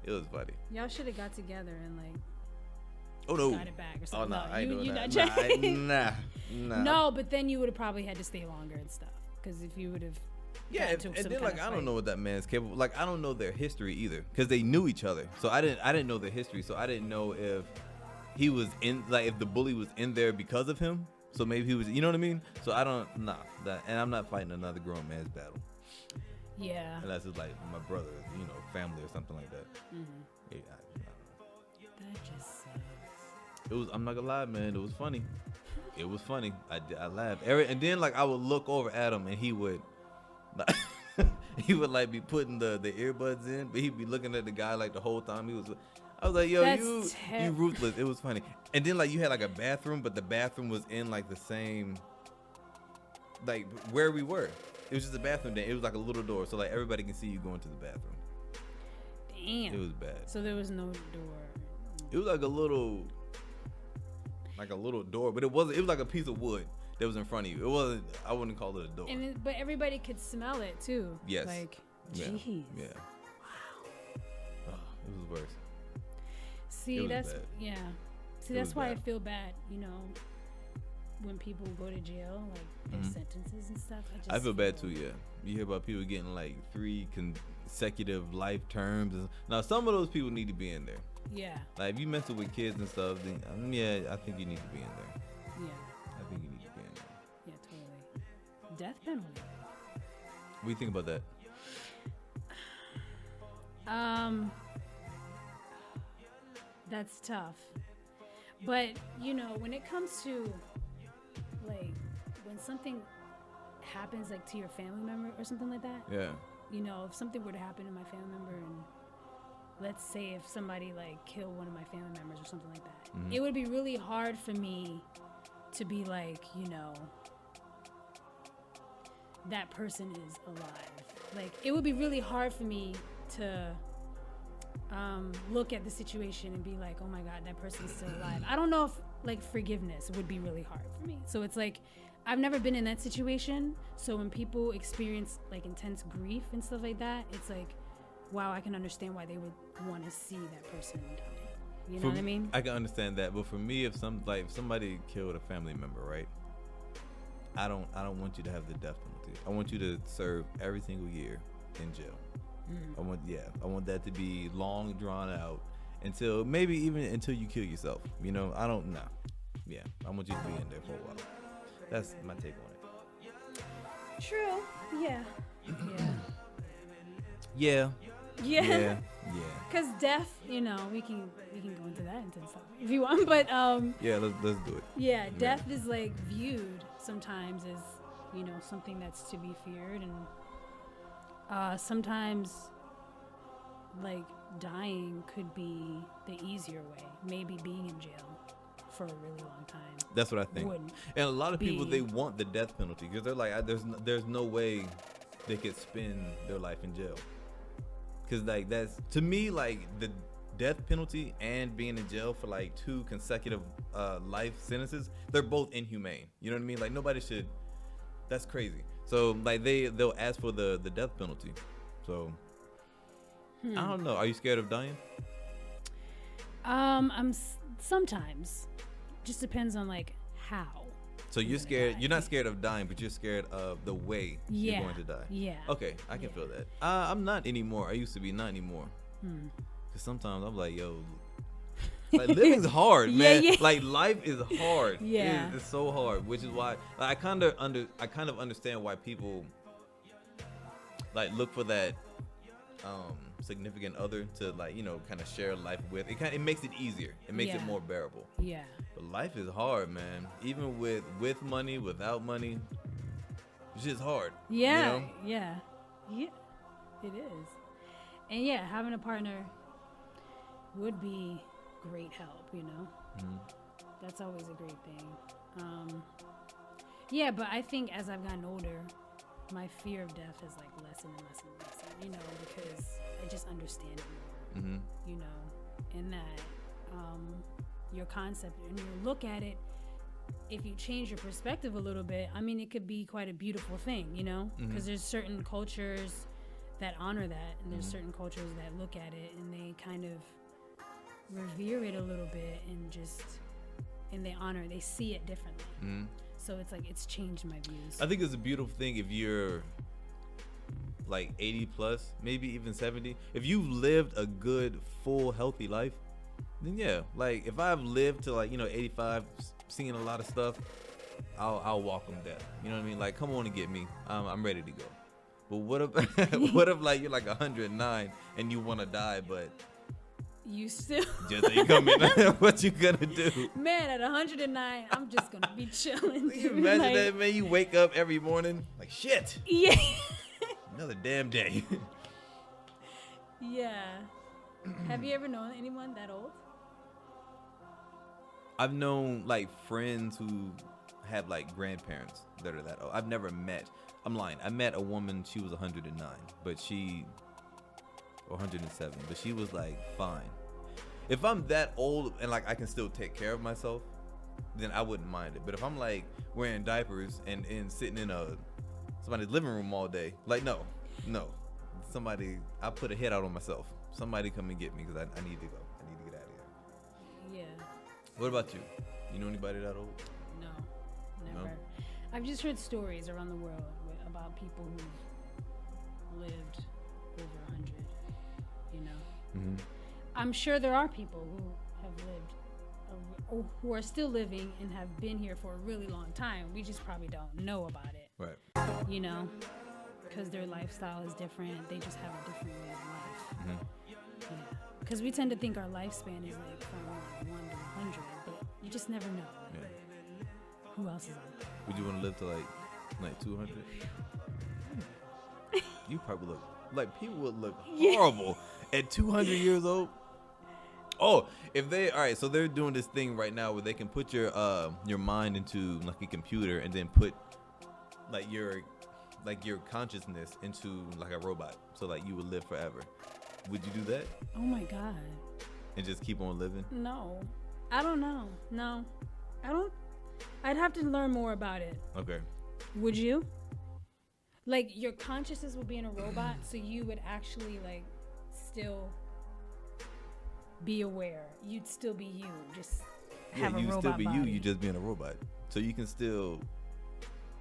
[SPEAKER 2] It was funny.
[SPEAKER 1] Y'all should have got together and like got it back or something.
[SPEAKER 2] Oh no, I ain't doing that. Nah.
[SPEAKER 1] No, but then you would have probably had to stay longer and stuff. Because if you would have,
[SPEAKER 2] and then like I don't know what that man's capable. Like I don't know their history either, because they knew each other. So I didn't know their history. So I didn't know if he was in if the bully was in there because of him. So maybe he was, you know what I mean? So I don't and I'm not fighting another grown man's battle.
[SPEAKER 1] Yeah.
[SPEAKER 2] Unless it's like my brother, family or something like that.
[SPEAKER 1] Mm-hmm.
[SPEAKER 2] Yeah, I don't know.
[SPEAKER 1] That just sucks.
[SPEAKER 2] It was. I'm not gonna lie, man. It was funny. It was funny. I laughed. And then like I would look over at him and he would, like, like be putting the earbuds in, but he'd be looking at the guy like the whole time. I was like, yo, you ruthless. It was funny. And then like you had like a bathroom, but the bathroom was in like the same, like where we were. It was just a bathroom. It was like a little door, so like everybody can see you going to the bathroom.
[SPEAKER 1] Damn.
[SPEAKER 2] It was bad.
[SPEAKER 1] So there was no door.
[SPEAKER 2] It was like a little door, but it wasn't. It was like a piece of wood that was in front of you. It wasn't. I wouldn't call it a door.
[SPEAKER 1] But everybody could smell it too.
[SPEAKER 2] Yes.
[SPEAKER 1] Like,
[SPEAKER 2] yeah.
[SPEAKER 1] Jeez.
[SPEAKER 2] Yeah. Wow. Oh, it was worse.
[SPEAKER 1] See, that's
[SPEAKER 2] bad.
[SPEAKER 1] Yeah. See, that's why I feel bad. When people go to jail, like their sentences and stuff.
[SPEAKER 2] I feel bad too. Yeah. You hear about people getting like 3 consecutive life terms. Now some of those people need to be in there.
[SPEAKER 1] Yeah.
[SPEAKER 2] Like if you messing with kids and stuff, then I think you need to be in there.
[SPEAKER 1] Yeah.
[SPEAKER 2] I think you need to be in there.
[SPEAKER 1] Yeah, totally. Death penalty.
[SPEAKER 2] What do you think about that?
[SPEAKER 1] That's tough. But when it comes to like when something happens like to your family member or something like that.
[SPEAKER 2] Yeah.
[SPEAKER 1] If something were to happen to my family member, and let's say if somebody like killed one of my family members or something like that, it would be really hard for me to be like, that person is alive. Like it would be really hard for me to look at the situation and be like, oh my God, that person's still alive. I don't know if like forgiveness would be really hard for me. So it's like, I've never been in that situation. So when people experience like intense grief and stuff like that, it's like, wow, I can understand why they would want to see that person die. You know what I mean?
[SPEAKER 2] I can understand that, but for me, if somebody killed a family member, right? I don't want you to have the death penalty. I want you to serve every single year in jail. I want that to be long drawn out until maybe even until you kill yourself. I want you to be in there for a while. That's my take on it.
[SPEAKER 1] True. Yeah.
[SPEAKER 2] Yeah.
[SPEAKER 1] Because death, we can go into that intense stuff if you want, but
[SPEAKER 2] yeah, let's do it.
[SPEAKER 1] Yeah, death is like viewed sometimes as something that's to be feared, and sometimes like dying could be the easier way. Maybe being in jail for a really long time.
[SPEAKER 2] That's what I think.
[SPEAKER 1] Wouldn't
[SPEAKER 2] And a lot of people,
[SPEAKER 1] be.
[SPEAKER 2] they want the death penalty because they're like, there's no way they could spend their life in jail. Because like that's, to me, like the death penalty and being in jail for like 2 consecutive life sentences, they're both inhumane. You know what I mean? Like nobody should. That's crazy. So like they'll ask for the death penalty. So I don't know. Are you scared of dying?
[SPEAKER 1] Sometimes. Just depends on like how.
[SPEAKER 2] So you're scared. You're not scared of dying, but you're scared of the way you're going to die.
[SPEAKER 1] Yeah.
[SPEAKER 2] Okay, I can feel that. I'm not anymore. I used to be, not anymore. Cause sometimes I'm like, yo, like living's hard, man.
[SPEAKER 1] Yeah.
[SPEAKER 2] Like life is hard.
[SPEAKER 1] Yeah.
[SPEAKER 2] It's so hard, which is why like, I kind of understand why people like look for that significant other to like, you know, kind of share life with. It makes it easier. It makes it more bearable.
[SPEAKER 1] Yeah.
[SPEAKER 2] But life is hard, man. Even with money, without money, it's just hard.
[SPEAKER 1] Yeah.
[SPEAKER 2] You know?
[SPEAKER 1] Yeah. It is. And yeah, having a partner would be great help, you know? That's always a great thing. Yeah, but I think as I've gotten older, my fear of death has like lessened and lessened and lessened, you know, because I just understand it more, you know, and that your concept and you look at it, if you change your perspective a little bit, I mean, it could be quite a beautiful thing, you know, because there's certain cultures that honor that, and there's certain cultures that look at it and they kind of revere it a little bit and they honor, they see it differently. So it's like it's changed my views.
[SPEAKER 2] I think it's a beautiful thing if you're like 80 plus, maybe even 70. If you've lived a good, full, healthy life, then yeah, like if I've lived to like, you know, 85, seen a lot of stuff, I'll welcome death. You know what I mean? Like, come on and get me. I'm ready to go. But what if what if like you're like 109 and you want to die, but
[SPEAKER 1] you still
[SPEAKER 2] just ain't coming? What you gonna do?
[SPEAKER 1] Man, at 109, I'm just gonna be chilling.
[SPEAKER 2] Can you imagine that, man? You wake up every morning like, shit.
[SPEAKER 1] Yeah.
[SPEAKER 2] Another damn day.
[SPEAKER 1] Yeah. Have you ever known anyone that old?
[SPEAKER 2] I've known like friends who have like grandparents that are that old. I've never met. I'm lying. I met a woman. She was 109, but or 107, but she was like fine. If I'm that old and like I can still take care of myself, then I wouldn't mind it. But if I'm like wearing diapers and sitting in somebody's living room all day, like no. Somebody, I put a hit out on myself. Somebody come and get me because I need to go. I need to get out of here.
[SPEAKER 1] Yeah.
[SPEAKER 2] What about you? You know anybody that old?
[SPEAKER 1] No, never.
[SPEAKER 2] No?
[SPEAKER 1] I've just heard stories around the world about people who lived over 100, you know. I'm sure there are people who have lived or who are still living and have been here for a really long time. We just probably don't know about it.
[SPEAKER 2] Right.
[SPEAKER 1] You know, because their lifestyle is different. They just have a different way of life. Yeah. Because we tend to think our lifespan is like from like 1 to 100, but you just never know.
[SPEAKER 2] Yeah.
[SPEAKER 1] Who else is on there?
[SPEAKER 2] Would you want to live to like 200? You probably look like people would look horrible at 200 years old. Oh, all right, so they're doing this thing right now where they can put your mind into like a computer and then put like your consciousness into like a robot, so like you would live forever. Would you do that?
[SPEAKER 1] Oh my God.
[SPEAKER 2] And just keep on living?
[SPEAKER 1] No, I don't know. No, I don't. I'd have to learn more about it.
[SPEAKER 2] Okay.
[SPEAKER 1] Would you? Like your consciousness would be in a robot, so you would actually like still be aware. You'd still be you, just have a robot
[SPEAKER 2] you'd still be
[SPEAKER 1] body.
[SPEAKER 2] you just being a robot. So you can still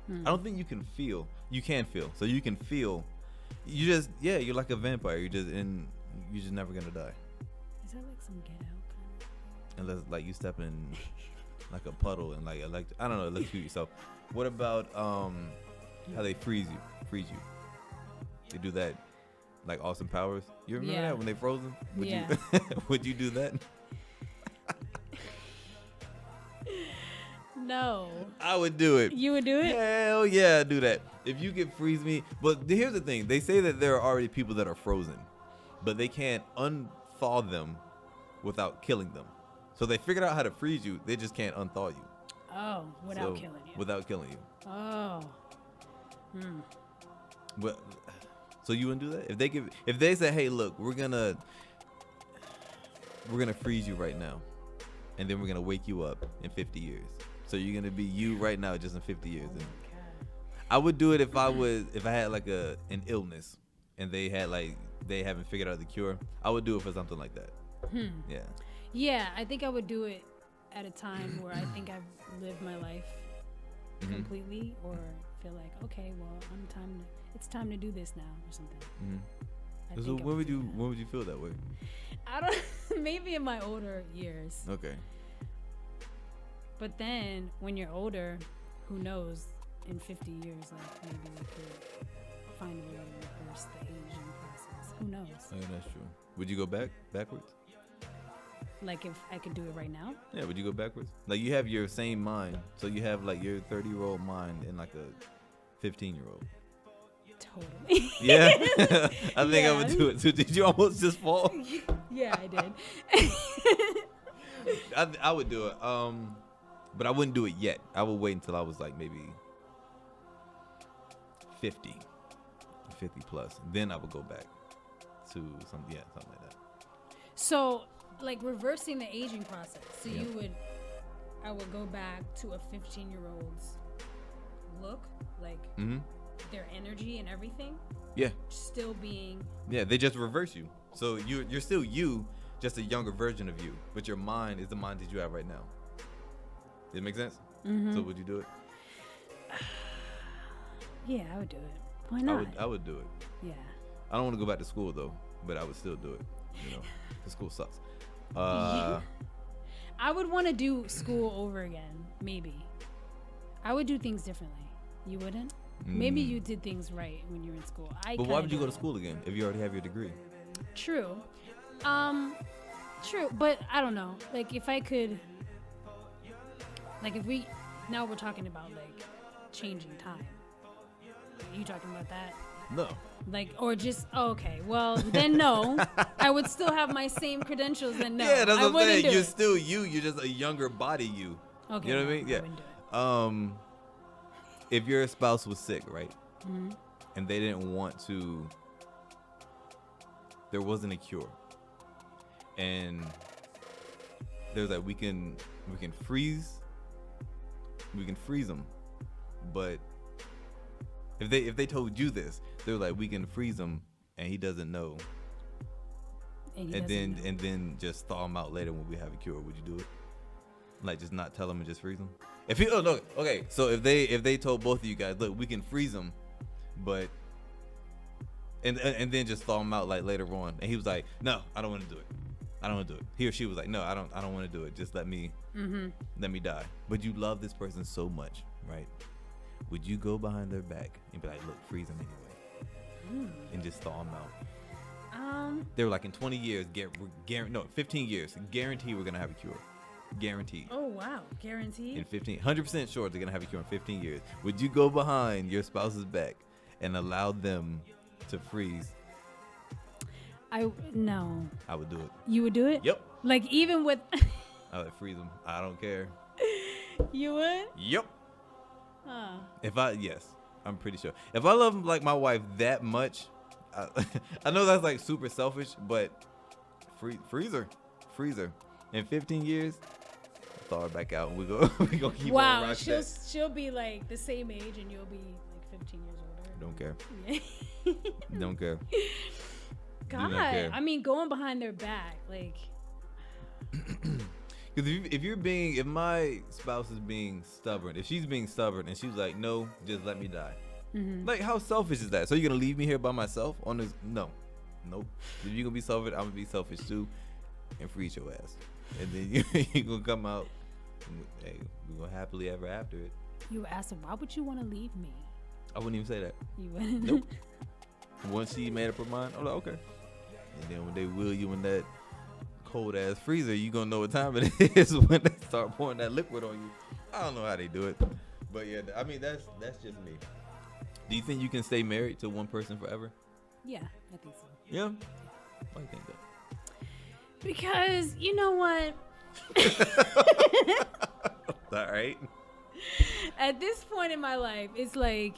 [SPEAKER 2] I don't think you can feel. You can feel. So you can feel. You just you're like a vampire. You're just never gonna die.
[SPEAKER 1] Is that like some Get Out kind of?
[SPEAKER 2] Unless like you step in like a puddle and like I don't know, electrocute yourself. What about how they freeze you? They do that like Austin Powers. You remember that when they frozen? Would you would you do that?
[SPEAKER 1] No.
[SPEAKER 2] I would do it.
[SPEAKER 1] You would do it?
[SPEAKER 2] Hell yeah, I'd do that. If you could freeze me. But here's the thing. They say that there are already people that are frozen, but they can't unthaw them without killing them. So they figured out how to freeze you. They just can't unthaw you.
[SPEAKER 1] Oh, without killing you.
[SPEAKER 2] Without killing you.
[SPEAKER 1] Oh.
[SPEAKER 2] But so you wouldn't do that? If they say, hey, look, we're gonna freeze you right now, and then we're gonna wake you up in 50 years. So you're gonna be you right now, just in 50 years. And I would do it if I had like an illness, and they haven't figured out the cure. I would do it for something like that. Yeah.
[SPEAKER 1] Yeah, I think I would do it at a time where I think I've lived my life completely, or feel like, okay, well, it's time to do this now, or something.
[SPEAKER 2] So when would you feel that way?
[SPEAKER 1] I don't. Maybe in my older years.
[SPEAKER 2] Okay.
[SPEAKER 1] But then when you're older, who knows? In 50 years, like maybe we could find a way to reverse the aging process. Who knows?
[SPEAKER 2] Oh, yeah, that's true. Would you go backwards?
[SPEAKER 1] Like if I could do it right now?
[SPEAKER 2] Yeah, would you go backwards? Like you have your same mind, so you have like your 30-year-old mind and like a 15-year-old.
[SPEAKER 1] Totally.
[SPEAKER 2] Yeah, I think I would do it too. Did you almost just fall?
[SPEAKER 1] Yeah, I did.
[SPEAKER 2] I would do it. But I wouldn't do it yet. I would wait until I was like maybe 50 plus. Then I would go back to something like that.
[SPEAKER 1] So, like reversing the aging process. So I would go back to a 15-year-old's look, like their energy and everything.
[SPEAKER 2] Yeah.
[SPEAKER 1] Still being.
[SPEAKER 2] Yeah, they just reverse you. So you're still you, just a younger version of you. But your mind is the mind that you have right now. Does it make sense? So would you do it?
[SPEAKER 1] Yeah, I would do it. Why not?
[SPEAKER 2] I would do it.
[SPEAKER 1] Yeah.
[SPEAKER 2] I don't want to go back to school though, but I would still do it. You know, the school sucks.
[SPEAKER 1] I would want to do school over again. Maybe. I would do things differently. You wouldn't? Maybe you did things right when you were in school.
[SPEAKER 2] But why would you go to school again if you already have your degree?
[SPEAKER 1] True. True. But I don't know. Like if I could. Like now we're talking about like changing time. Are you talking about that?
[SPEAKER 2] No.
[SPEAKER 1] Like, or just, okay, well, then no. I would still have my same credentials, then no.
[SPEAKER 2] Yeah, that's what I'm saying. You're
[SPEAKER 1] it.
[SPEAKER 2] still you. You're just a younger body you.
[SPEAKER 1] Okay.
[SPEAKER 2] You know what I mean? Yeah.
[SPEAKER 1] Do it.
[SPEAKER 2] If your spouse was sick, right? And they didn't want to, there wasn't a cure. And there's like, we can freeze them. But if they told you this, they were like, we can freeze him and he doesn't know. And then just thaw him out later when we have a cure. Would you do it? Like just not tell him and just freeze him? So if they told both of you guys, look, we can freeze him, but and then just thaw him out like later on, and he was like, no, I don't want to do it. I don't want to do it. He or she was like, no, I don't want to do it. Just let me die. But you love this person so much, right? Would you go behind their back and be like, look, freeze them anyway, and just thaw them out? They were like, in 20 years, 15 years, guarantee we're gonna have a cure. Guaranteed.
[SPEAKER 1] Oh wow, guaranteed.
[SPEAKER 2] In 100% sure they're gonna have a cure in 15 years. Would you go behind your spouse's back and allow them to freeze?
[SPEAKER 1] No.
[SPEAKER 2] I would do it.
[SPEAKER 1] You would do it?
[SPEAKER 2] Yep.
[SPEAKER 1] Like even with.
[SPEAKER 2] I would freeze them. I don't care.
[SPEAKER 1] You would?
[SPEAKER 2] Yep.
[SPEAKER 1] Huh.
[SPEAKER 2] Yes, I'm pretty sure. If I love like my wife that much, I know that's like super selfish, but freezer. In 15 years, thaw her back out, and we go keep on rocking that.
[SPEAKER 1] She'll be like the same age, and you'll be like 15 years older.
[SPEAKER 2] Don't care.
[SPEAKER 1] Yeah.
[SPEAKER 2] Don't care.
[SPEAKER 1] God, I mean, going behind their back, like.
[SPEAKER 2] Because if my spouse is being stubborn, if she's being stubborn and she's like, no, just let me die. Like, how selfish is that? So you're gonna leave me here by myself on this? Nope. If you're gonna be selfish, I'm gonna be selfish too, and freeze your ass. And then you're gonna come out. And, hey, we're gonna happily ever after it.
[SPEAKER 1] You asked him, why would you want to leave me?
[SPEAKER 2] I wouldn't even say that.
[SPEAKER 1] You wouldn't?
[SPEAKER 2] Nope. Once she made up her mind, I'm like, okay. And then when they wheel you in that cold ass freezer, you gonna know what time it is when they start pouring that liquid on you. I don't know how they do it, but yeah, I mean that's just me. Do you think you can stay married to one person forever?
[SPEAKER 1] Yeah, I think so.
[SPEAKER 2] Yeah. Why do you think that?
[SPEAKER 1] Because you know what?
[SPEAKER 2] All right.
[SPEAKER 1] At this point in my life, it's like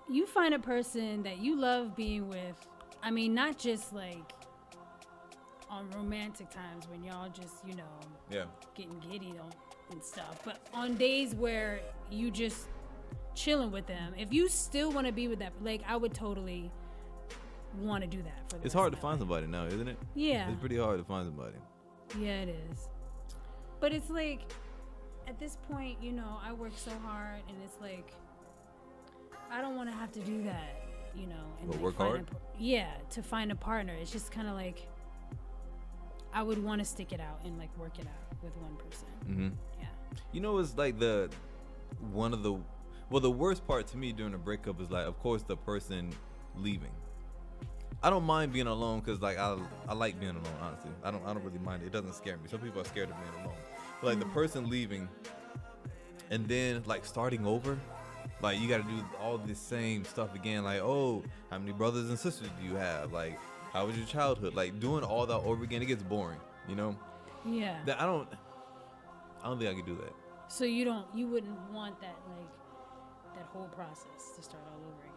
[SPEAKER 1] you find a person that you love being with. I mean, not just like on romantic times when y'all just, getting giddy and stuff, but on days where you just chilling with them. If you still want to be with that, like, I would totally want to do that for the
[SPEAKER 2] It's
[SPEAKER 1] rest
[SPEAKER 2] hard
[SPEAKER 1] of
[SPEAKER 2] to
[SPEAKER 1] my
[SPEAKER 2] find
[SPEAKER 1] life.
[SPEAKER 2] somebody now, isn't it?
[SPEAKER 1] Yeah.
[SPEAKER 2] It's pretty hard to find somebody.
[SPEAKER 1] Yeah, it is. But it's like, at this point, I work so hard, and it's like, I don't want to have to do that, and
[SPEAKER 2] But
[SPEAKER 1] like
[SPEAKER 2] work hard?
[SPEAKER 1] To find a partner. It's just kind of like, I would want to stick it out and like work it out with one person.
[SPEAKER 2] Mm-hmm.
[SPEAKER 1] Yeah.
[SPEAKER 2] It's like the worst part to me during a breakup is like, of course, the person leaving. I don't mind being alone because like I like being alone, honestly. I don't really mind it. It doesn't scare me. Some people are scared of being alone. But like the person leaving and then like starting over, like you got to do all this same stuff again. Like, oh, how many brothers and sisters do you have? Like, how was your childhood? Like doing all that over again, it gets boring,
[SPEAKER 1] Yeah.
[SPEAKER 2] That I don't think I could do that.
[SPEAKER 1] So you wouldn't want that, like, that whole process to start all over again.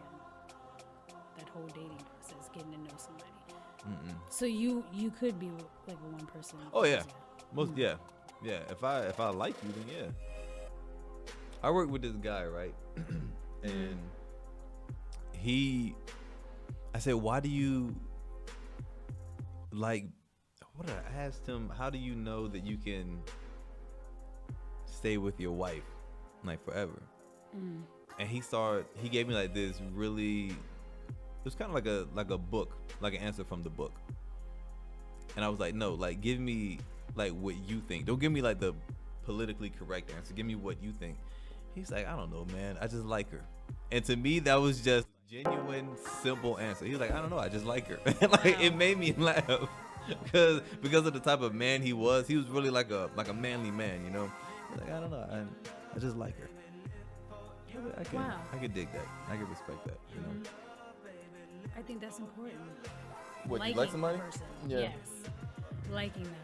[SPEAKER 1] That whole dating process, getting to know somebody.
[SPEAKER 2] Mm-mm.
[SPEAKER 1] So you could be like a one person.
[SPEAKER 2] Oh yeah, yeah. If I like you, then yeah. I work with this guy, right? And I said, why do you like? What did I asked him? How do you know that you can stay with your wife like forever? And he gave me like this really. It was kind of like a book, like an answer from the book. And I was like, no, like give me like what you think. Don't give me like the politically correct answer. Give me what you think. He's like, I don't know, man. I just like her. And to me, that was just genuine, simple answer. He was like, I don't know. I just like her. Like it made me laugh because of the type of man he was. He was really like a manly man, He's like, I don't know. I just like her. I could dig that. I could respect that,
[SPEAKER 1] I think that's important.
[SPEAKER 2] What,
[SPEAKER 1] liking
[SPEAKER 2] you like somebody?
[SPEAKER 1] The person.
[SPEAKER 2] Yeah.
[SPEAKER 1] Yes. Liking them.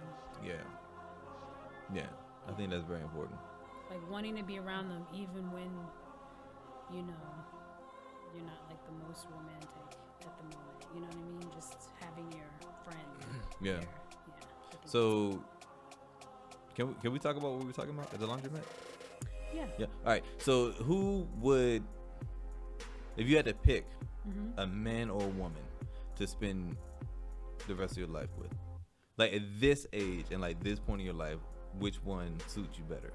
[SPEAKER 2] Yeah. I think that's very important.
[SPEAKER 1] Like wanting to be around them even when, you're not like the most romantic at the moment. You know what I mean? Just having your friend.
[SPEAKER 2] Yeah.
[SPEAKER 1] There.
[SPEAKER 2] So, can we talk about what we were talking about at the laundromat?
[SPEAKER 1] Yeah.
[SPEAKER 2] Yeah. All right. So who would, if you had to pick a man or a woman to spend the rest of your life with, like at this age and like this point in your life, which one suits you better?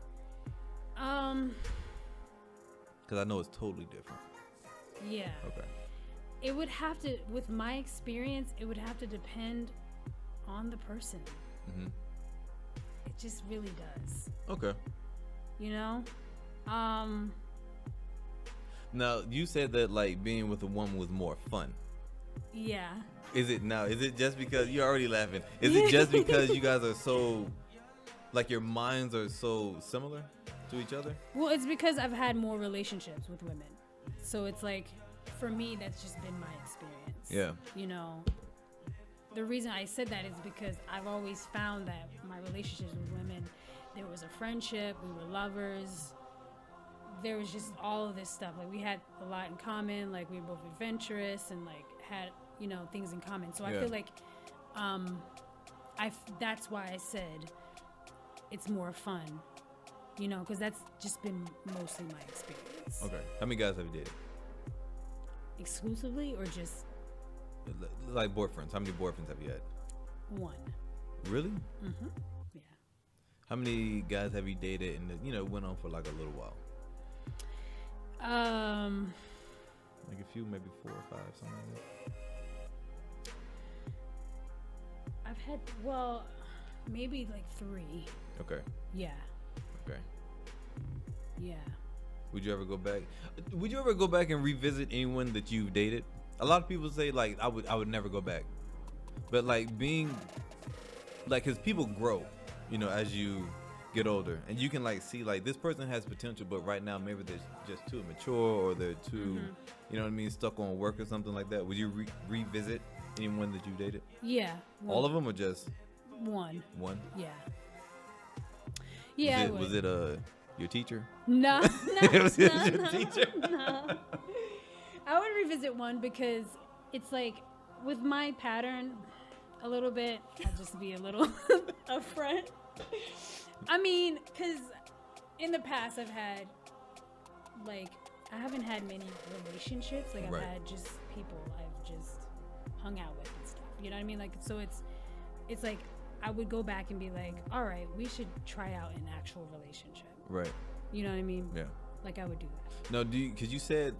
[SPEAKER 2] Because I know it's totally different.
[SPEAKER 1] Yeah.
[SPEAKER 2] Okay.
[SPEAKER 1] It would have to, with my experience, it would have to depend on the person. It just really does.
[SPEAKER 2] Okay. Now, you said that like being with a woman was more fun.
[SPEAKER 1] Yeah.
[SPEAKER 2] Is it now? Is it just because you're already laughing? Is it just because you guys are so, like your minds are so similar to each other?
[SPEAKER 1] Well, it's because I've had more relationships with women. So it's like, for me, that's just been my experience.
[SPEAKER 2] Yeah.
[SPEAKER 1] The reason I said that is because I've always found that my relationships with women, there was a friendship, we were lovers. There was just all of this stuff. Like we had a lot in common. Like we were both adventurous and like had, things in common. So I feel like, that's why I said it's more fun, because that's just been mostly my experience.
[SPEAKER 2] Okay. How many guys have you dated?
[SPEAKER 1] Exclusively or just
[SPEAKER 2] like boyfriends? How many boyfriends have you had?
[SPEAKER 1] one?
[SPEAKER 2] Really?
[SPEAKER 1] Yeah.
[SPEAKER 2] How many guys have you dated and went on for like a little while? Like a few, maybe 4 or 5, something like that.
[SPEAKER 1] I've had, maybe like 3.
[SPEAKER 2] Okay.
[SPEAKER 1] Yeah.
[SPEAKER 2] Okay.
[SPEAKER 1] Yeah.
[SPEAKER 2] Would you ever go back? Would you ever go back and revisit anyone that you've dated? A lot of people say like I would never go back, but like being like, because people grow, as you get older, and you can like see like this person has potential, but right now maybe they're just too immature or they're too, stuck on work or something like that. Would you revisit anyone that you dated?
[SPEAKER 1] Yeah.
[SPEAKER 2] All of them or just
[SPEAKER 1] one?
[SPEAKER 2] One.
[SPEAKER 1] Yeah. Yeah, I would.
[SPEAKER 2] Was it your teacher?
[SPEAKER 1] No, no,
[SPEAKER 2] It was
[SPEAKER 1] no,
[SPEAKER 2] your
[SPEAKER 1] no,
[SPEAKER 2] teacher?
[SPEAKER 1] no. I would revisit one because it's like with my pattern, a little bit. I'll just be a little upfront. I mean, because in the past I've had like I haven't had many relationships. Like I've
[SPEAKER 2] Right.
[SPEAKER 1] had just people I've just hung out with and stuff. You know what I mean? Like so it's like I would go back and be like, all right, we should try out an actual relationship.
[SPEAKER 2] Right.
[SPEAKER 1] You know what I mean?
[SPEAKER 2] Yeah.
[SPEAKER 1] Like I would do that.
[SPEAKER 2] No, because you said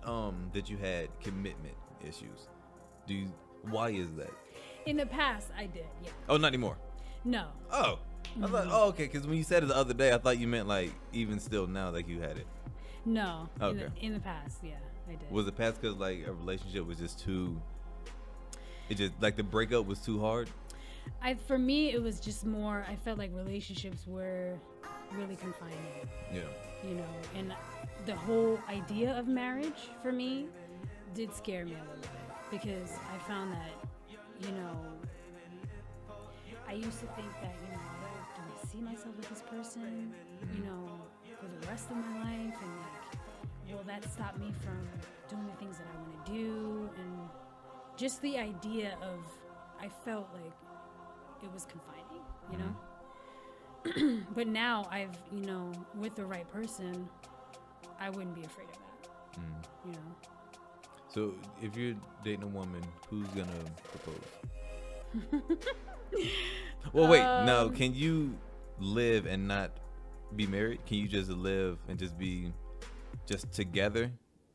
[SPEAKER 2] that you had commitment issues. Why is that?
[SPEAKER 1] In the past, I did. Yeah.
[SPEAKER 2] Oh, not anymore.
[SPEAKER 1] No.
[SPEAKER 2] Oh, I thought. Oh, okay. Because when you said it the other day, I thought you meant like even still now, like you had it.
[SPEAKER 1] No.
[SPEAKER 2] Okay.
[SPEAKER 1] In the past, yeah, I did.
[SPEAKER 2] Was it past because like a relationship was just too? It just like the breakup was too hard.
[SPEAKER 1] For me, it was just more. I felt like relationships were really confining.
[SPEAKER 2] Yeah.
[SPEAKER 1] You know, and the whole idea of marriage for me did scare me a little bit because I found that, you know, I used to think that, you know, do I see myself with this person, you know, for the rest of my life, and like, will that stop me from doing the things that I want to do, and just the idea of, I felt like it was confining, you know. But now I've, you know, with the right person, I wouldn't be afraid of that. You know.
[SPEAKER 2] So if you're dating a woman, who's gonna propose? Well, wait. Now, can you live and not be married? Can you just live and just be just together,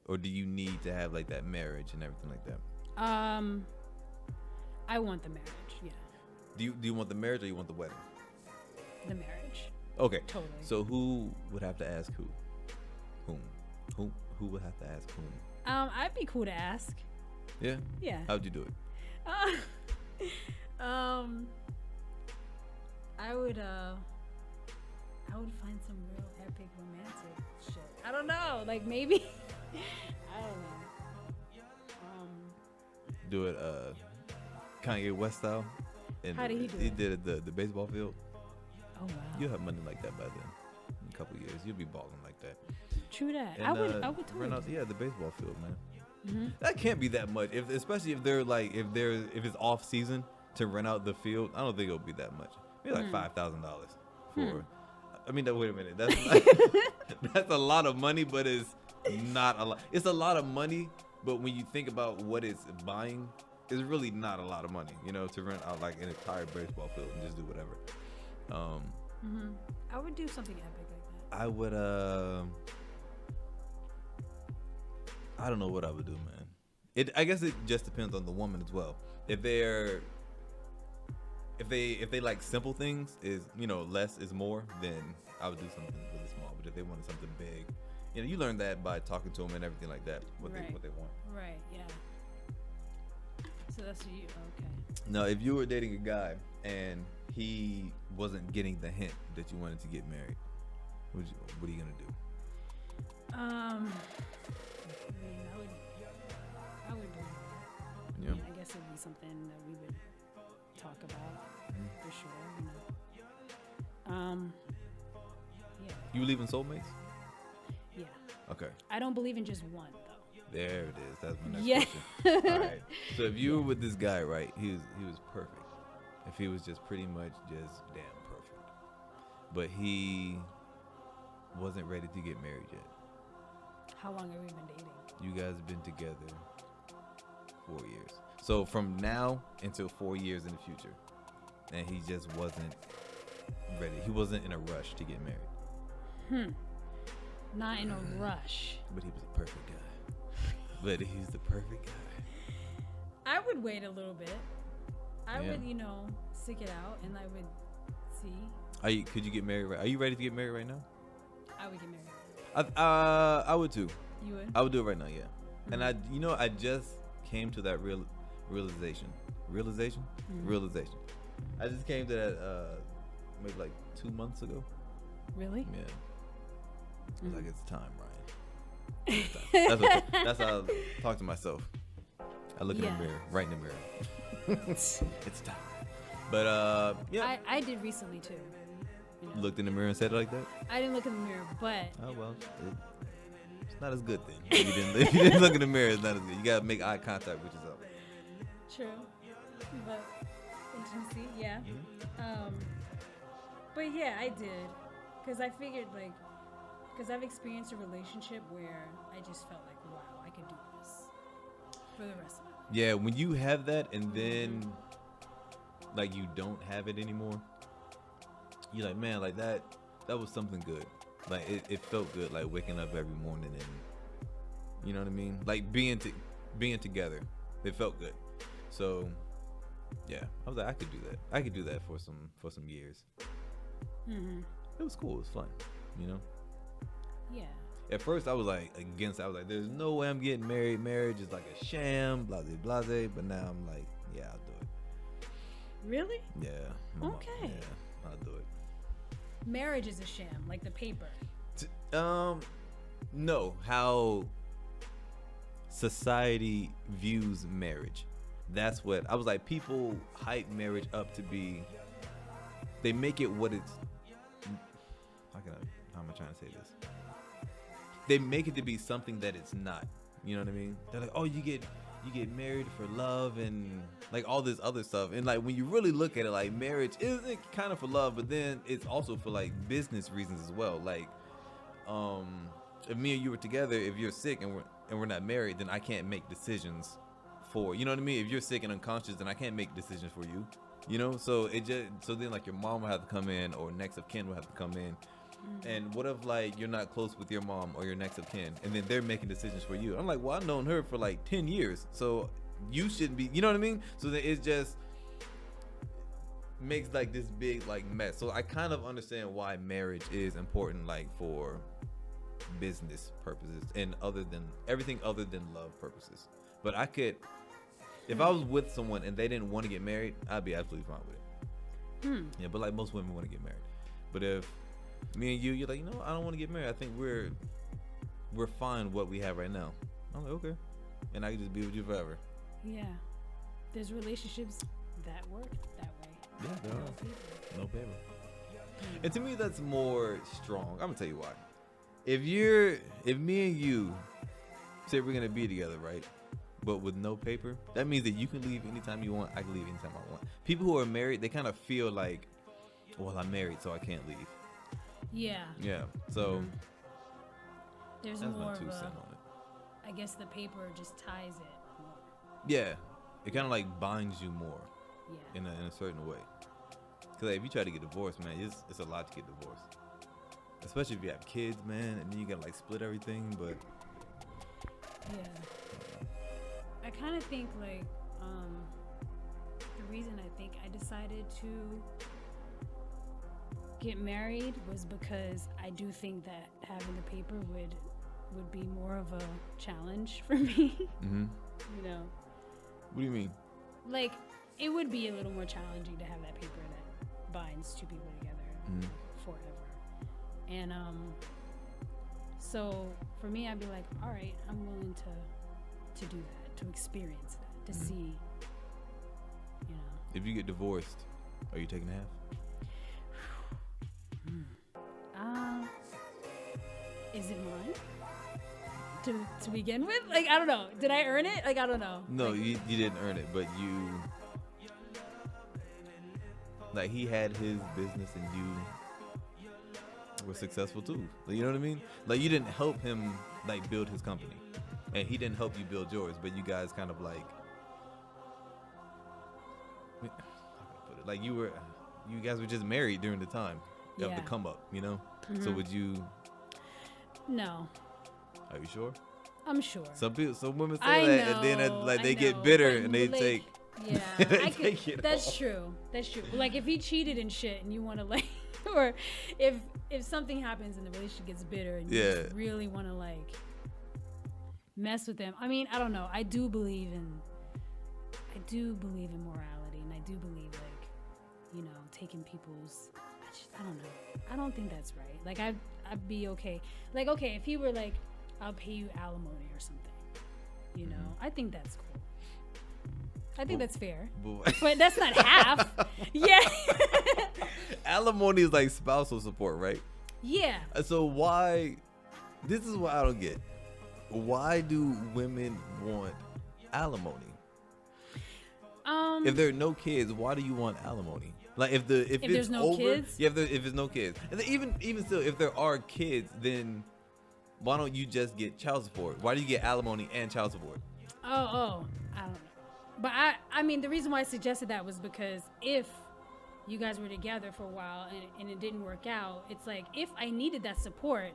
[SPEAKER 2] or do you need to have like that marriage and everything like that?
[SPEAKER 1] I want the marriage. Yeah.
[SPEAKER 2] Do you want the marriage or you want the wedding?
[SPEAKER 1] The marriage.
[SPEAKER 2] Okay.
[SPEAKER 1] Totally.
[SPEAKER 2] So who would have to ask who? Whom? Who would have to ask whom?
[SPEAKER 1] I'd be cool to ask.
[SPEAKER 2] Yeah.
[SPEAKER 1] Yeah.
[SPEAKER 2] How'd you do it?
[SPEAKER 1] I would find some real epic romantic shit. I don't know. Like maybe. I don't know.
[SPEAKER 2] Do it Kanye West style. And
[SPEAKER 1] How did he do
[SPEAKER 2] He
[SPEAKER 1] it?
[SPEAKER 2] did it the baseball field.
[SPEAKER 1] Oh wow.
[SPEAKER 2] You'll have money like that by then. In a couple of years, you'll be balling like that.
[SPEAKER 1] True that.
[SPEAKER 2] And,
[SPEAKER 1] I would totally.
[SPEAKER 2] rent out, yeah, the baseball field, man.
[SPEAKER 1] Mm-hmm.
[SPEAKER 2] That can't be that much, especially if they're like if it's off season to rent out the field. I don't think it'll be that much. Maybe like $5,000 for. I mean, wait a minute. That's that's a lot of money, but it's not a lot. It's a lot of money, but when you think about what it's buying, it's really not a lot of money. You know, to rent out like an entire baseball field and just do whatever.
[SPEAKER 1] I would do something epic like that.
[SPEAKER 2] I would. I don't know what I would do, man. I guess it just depends on the woman as well. If they like simple things, is less is more, then I would do something really small. But if they wanted something big, you learn that by talking to them and everything like that. What they want.
[SPEAKER 1] Right. Yeah. So that's you. Okay.
[SPEAKER 2] Now, if you were dating a guy and he wasn't getting the hint that you wanted to get married, what are you gonna do?
[SPEAKER 1] I would do that.
[SPEAKER 2] Yeah.
[SPEAKER 1] I guess it'd be something that we would talk about for sure. Yeah.
[SPEAKER 2] You believe in soulmates?
[SPEAKER 1] Yeah.
[SPEAKER 2] Okay.
[SPEAKER 1] I don't believe in just one though.
[SPEAKER 2] There it is. That's my next question. All right. So if you were with this guy, right? He was perfect. If he was just pretty much just damn perfect, but he wasn't ready to get married yet.
[SPEAKER 1] How long have we been dating?
[SPEAKER 2] You guys have been together 4 years. So from now until 4 years in the future, and he just wasn't ready. He wasn't in a rush to get married.
[SPEAKER 1] Not in a rush.
[SPEAKER 2] But he was a perfect guy. But he's the perfect guy.
[SPEAKER 1] I would wait a little bit. I
[SPEAKER 2] Yeah.
[SPEAKER 1] would, stick it out, and I would see.
[SPEAKER 2] Could you get married? Are you ready to get married right now?
[SPEAKER 1] I would get married.
[SPEAKER 2] I would too.
[SPEAKER 1] You would?
[SPEAKER 2] I would do it right now, yeah. And I just came to that realization. Realization. I just came to that maybe like 2 months ago.
[SPEAKER 1] Really?
[SPEAKER 2] Yeah. I was like, it's time, Ryan. It's time. That's how I talk to myself. I look in the mirror, right in the mirror. It's time. But yeah.
[SPEAKER 1] I did recently too. know.
[SPEAKER 2] Looked in the mirror and said it like that?
[SPEAKER 1] I didn't look in the mirror, but
[SPEAKER 2] Oh, well. It's not as good then. If you didn't look in the mirror, it's not as good. You got to make eye contact with yourself.
[SPEAKER 1] true. But intimacy, yeah.
[SPEAKER 2] Mm-hmm.
[SPEAKER 1] But yeah, I did. Because I figured, like, because I've experienced a relationship where I just felt like, wow, I could do this for the rest of my life.
[SPEAKER 2] Yeah, when you have that and then, like, you don't have it anymore, you're like, man, like, that was something good. Like, it felt good, like, waking up every morning and, you know what I mean? Like, being together, it felt good. So, yeah, I was like, I could do that. I could do that for some years.
[SPEAKER 1] Mm-hmm.
[SPEAKER 2] It was cool. It was fun, you know?
[SPEAKER 1] Yeah.
[SPEAKER 2] At first, I was like against it. I was like, there's no way I'm getting married. Marriage is like a sham, blase, blase. But now I'm like, yeah, I'll do it.
[SPEAKER 1] Really?
[SPEAKER 2] Yeah.
[SPEAKER 1] Okay.
[SPEAKER 2] Yeah, I'll do it.
[SPEAKER 1] Marriage is a sham, like the paper.
[SPEAKER 2] No, how society views marriage. That's what I was like. People hype marriage up to be. They make it what it's. How am I trying to say this? They make it to be something that it's not. You know what I mean? They're like, oh, you get married for love and like all this other stuff. And like when you really look at it, like marriage is kind of for love, but then it's also for like business reasons as well. Like, if me and you were together, if you're sick and we're not married, then I can't make decisions for, you know what I mean? If you're sick and unconscious, then I can't make decisions for you. You know, so then like your mom will have to come in, or next of kin will have to come in. And what if like you're not close with your mom or your next of kin, and then they're making decisions for you? I'm like, well, I've known her for like 10 years, so you shouldn't be. You know what I mean? So that it just makes like this big like mess. So I kind of understand why marriage is important, like for business purposes and everything other than love purposes. But I could. If I was with someone and they didn't want to get married, I'd be absolutely fine with it. Yeah, but like most women want to get married. But if me and you're like, you know, I don't want to get married. I think we're fine what we have right now. I'm like, okay, and I can just be with you forever.
[SPEAKER 1] Yeah, there's relationships that work that way.
[SPEAKER 2] Yeah, there are. No paper. And to me, that's more strong. I'm gonna tell you why. If me and you say we're gonna be together, right? But with no paper, that means that you can leave anytime you want. I can leave anytime I want. People who are married, they kind of feel like, well, I'm married, so I can't leave.
[SPEAKER 1] Yeah.
[SPEAKER 2] Yeah. So
[SPEAKER 1] there's
[SPEAKER 2] that's
[SPEAKER 1] more
[SPEAKER 2] my
[SPEAKER 1] of
[SPEAKER 2] 2
[SPEAKER 1] a,
[SPEAKER 2] cents on it.
[SPEAKER 1] I guess the paper just ties it more.
[SPEAKER 2] Yeah. It kind of like binds you more.
[SPEAKER 1] Yeah.
[SPEAKER 2] In a certain way. Because like, if you try to get divorced, man, it's a lot to get divorced. Especially if you have kids, man, and then you gotta like split everything. But
[SPEAKER 1] yeah. I kind of think like the reason I think I decided to get married was because I do think that having the paper would be more of a challenge for me.
[SPEAKER 2] Mm-hmm.
[SPEAKER 1] You know.
[SPEAKER 2] What do you mean?
[SPEAKER 1] Like it would be a little more challenging to have that paper that binds two people together forever. And so for me, I'd be like, all right, I'm willing to do that, to experience that, to see, you know.
[SPEAKER 2] If you get divorced, are you taking half?
[SPEAKER 1] Is it mine? To begin with? Like, I don't know. Did I earn it? Like, I don't know.
[SPEAKER 2] No,
[SPEAKER 1] like,
[SPEAKER 2] you didn't earn it, but you... Like, he had his business and you were successful too. Like, you know what I mean? Like, you didn't help him, like, build his company. And he didn't help you build yours, but you guys kind of, like... How can I put it? Like, you guys were just married during the time of the come up, you know? Mm-hmm. So would you...
[SPEAKER 1] No.
[SPEAKER 2] Are you sure?
[SPEAKER 1] I'm sure.
[SPEAKER 2] Some women say that, and then they get bitter and they take.
[SPEAKER 1] Yeah, that's true. That's true. Like if he cheated and shit, and you want to like, or if something happens and the relationship gets bitter, and you just really want to like mess with them. I mean, I don't know. I do believe in morality, and I do believe like, you know, taking people's. I don't know. I don't think that's right. Like I'd be okay. Like, okay, if he were like, I'll pay you alimony or something, you know, I think that's cool. I think that's fair.
[SPEAKER 2] But
[SPEAKER 1] But that's not half. Yeah.
[SPEAKER 2] alimony is like spousal support, right?
[SPEAKER 1] Yeah.
[SPEAKER 2] So why? This is what I don't get. Why do women want alimony? If there are no kids, why do you want alimony? Like if it's
[SPEAKER 1] there's no
[SPEAKER 2] over,
[SPEAKER 1] kids?
[SPEAKER 2] yeah. If there's no kids, and then even still, if there are kids, then why don't you just get child support? Why do you get alimony and child support?
[SPEAKER 1] Oh, I don't know. But I mean, the reason why I suggested that was because if you guys were together for a while and it didn't work out, it's like if I needed that support,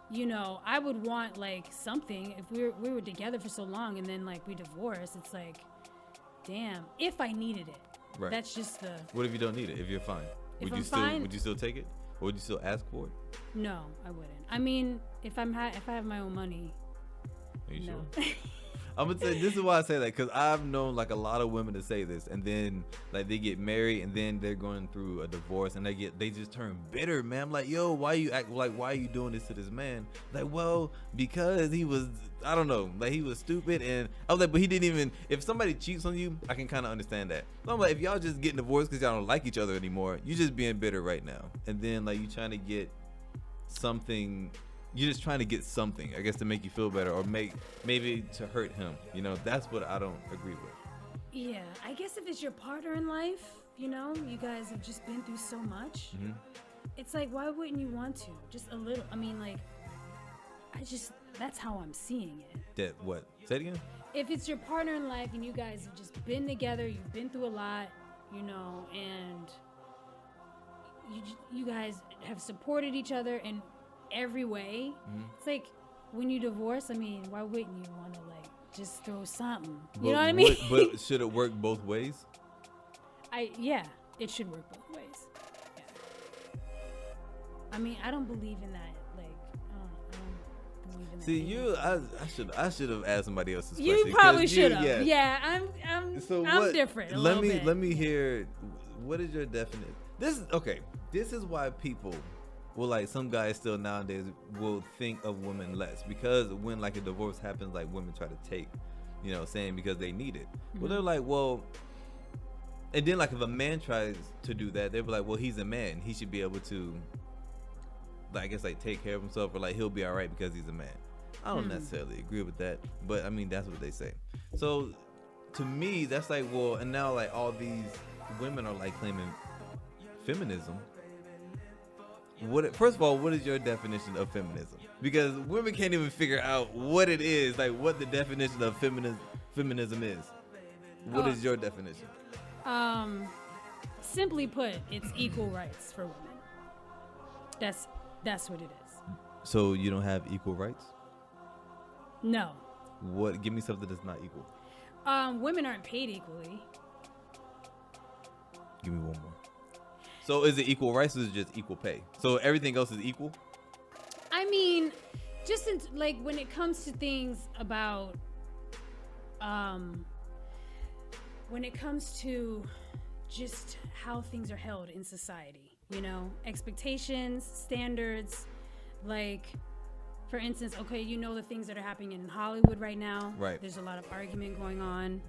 [SPEAKER 1] you know, I would want like something. If we were together for so long and then like we divorced, it's like, damn, if I needed it.
[SPEAKER 2] Right.
[SPEAKER 1] That's just the.
[SPEAKER 2] What if you don't need it? If you're fine,
[SPEAKER 1] If
[SPEAKER 2] would you
[SPEAKER 1] I'm
[SPEAKER 2] still
[SPEAKER 1] fine-
[SPEAKER 2] would you still take it, or would you still ask for it?
[SPEAKER 1] No, I wouldn't. I mean, if I have my own money,
[SPEAKER 2] Are you
[SPEAKER 1] no.
[SPEAKER 2] sure? I'm gonna say this is why I say that, because I've known like a lot of women to say this, and then like they get married and then they're going through a divorce and they just turn bitter, man. I'm like, yo, why are you doing this to this man? Like, well, because he was, I don't know, like he was stupid. And I was like, but he didn't even, if somebody cheats on you, I can kind of understand that. So I'm like, if y'all just getting divorced because y'all don't like each other anymore, you just being bitter right now. And then like you trying to get something, you're just trying to get something, I guess, to make you feel better, or maybe to hurt him. You know, that's what I don't agree with.
[SPEAKER 1] Yeah, I guess if it's your partner in life, you know, you guys have just been through so much.
[SPEAKER 2] Mm-hmm.
[SPEAKER 1] It's like, why wouldn't you want to? Just a little. I mean, like, that's how I'm seeing it.
[SPEAKER 2] That what? Say it again.
[SPEAKER 1] If it's your partner in life and you guys have just been together, you've been through a lot, you know, and you guys have supported each in every way.
[SPEAKER 2] Mm-hmm.
[SPEAKER 1] It's like when you divorce, I mean, why wouldn't you want to like just throw something? You know what I mean?
[SPEAKER 2] But should it work both ways?
[SPEAKER 1] Yeah, it should work both ways. Yeah. I mean, I don't believe in that. Like, I don't believe in that.
[SPEAKER 2] See,
[SPEAKER 1] anymore.
[SPEAKER 2] I should have asked somebody else's question.
[SPEAKER 1] You probably
[SPEAKER 2] 'cause
[SPEAKER 1] should have.
[SPEAKER 2] yeah.
[SPEAKER 1] Yeah, I'm different.
[SPEAKER 2] Let me hear. What is your definition? This is why people will, like, some guys still nowadays will think of women less, because when like a divorce happens, like women try to take, you know, saying because they need it.
[SPEAKER 1] Mm-hmm.
[SPEAKER 2] Well, they're like, well, and then like if a man tries to do that, they'll be like, well, he's a man, he should be able to, like, I guess, like take care of himself, or like he'll be all right because he's a man. I don't necessarily agree with that, but I mean that's what they say. So to me, that's like, well, and now like all these women are like claiming feminism. First of all, what is your definition of feminism? Because women can't even figure out what it is, like what the definition of feminism is. What is your definition?
[SPEAKER 1] Simply put, it's equal rights for women. That's what it is.
[SPEAKER 2] So you don't have equal rights?
[SPEAKER 1] No.
[SPEAKER 2] What? Give me something that's not equal.
[SPEAKER 1] Women aren't paid equally.
[SPEAKER 2] Give me one more. So is it equal rights, or is it just equal pay? So everything else is equal?
[SPEAKER 1] I mean, just like when it comes to things about, when it comes to just how things are held in society, you know, expectations, standards, like, for instance, okay, you know, the things that are happening in Hollywood right now.
[SPEAKER 2] Right.
[SPEAKER 1] There's a lot of argument going on.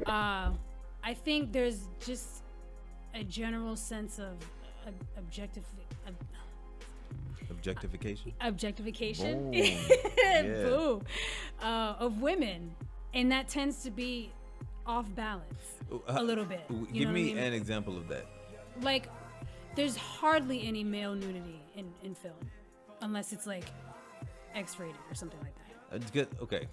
[SPEAKER 1] I think there's just a general sense of objectification.
[SPEAKER 2] Boom. Yeah.
[SPEAKER 1] Boo. Of women, and that tends to be off balance a little bit.
[SPEAKER 2] Give me an example of that.
[SPEAKER 1] Like, there's hardly any male nudity in film, unless it's like X-rated or something like that.
[SPEAKER 2] Okay.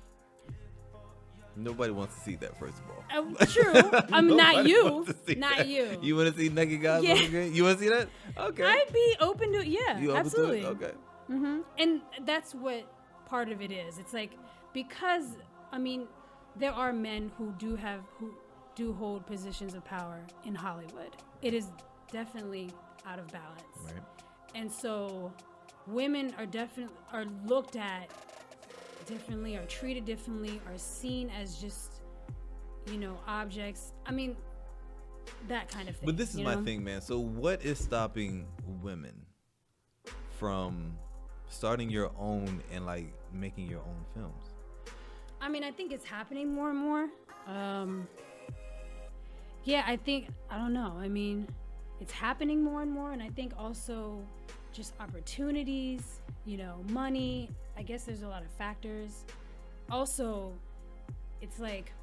[SPEAKER 2] Nobody wants to see that, first of all.
[SPEAKER 1] True. I'm not
[SPEAKER 2] Nobody
[SPEAKER 1] you.
[SPEAKER 2] wants to see
[SPEAKER 1] Not
[SPEAKER 2] that.
[SPEAKER 1] you.
[SPEAKER 2] You want to see naked guys on the screen? You want to see that? Okay.
[SPEAKER 1] I'd be open to it. Yeah,
[SPEAKER 2] You open
[SPEAKER 1] absolutely.
[SPEAKER 2] to it? Okay.
[SPEAKER 1] And that's what part of it is. It's like, because, I mean, there are men who do hold positions of power in Hollywood. It is definitely out of balance.
[SPEAKER 2] Right.
[SPEAKER 1] And so women are looked at differently, are treated differently, are seen as just, you know, objects. I mean, that kind of thing.
[SPEAKER 2] But this is my thing, man. So what is stopping women from starting your own and like making your own films?
[SPEAKER 1] I mean, I think it's happening more and more. Yeah, I think, I don't know. I mean, it's happening more and more. And I think also just opportunities, you know, money. I guess there's a lot of factors. Also, it's like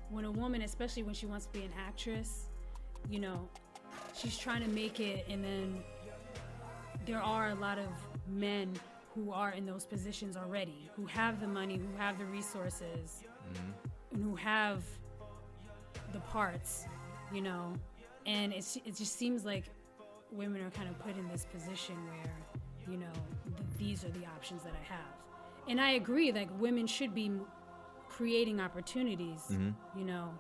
[SPEAKER 1] when a woman, especially when she wants to be an actress, you know, she's trying to make it. And then there are a lot of men who are in those positions already, who have the money, who have the resources, and who have the parts, you know, and it just seems like women are kind of put in this position where, you know, these are the options that I have. And I agree, like, women should be creating opportunities, you know,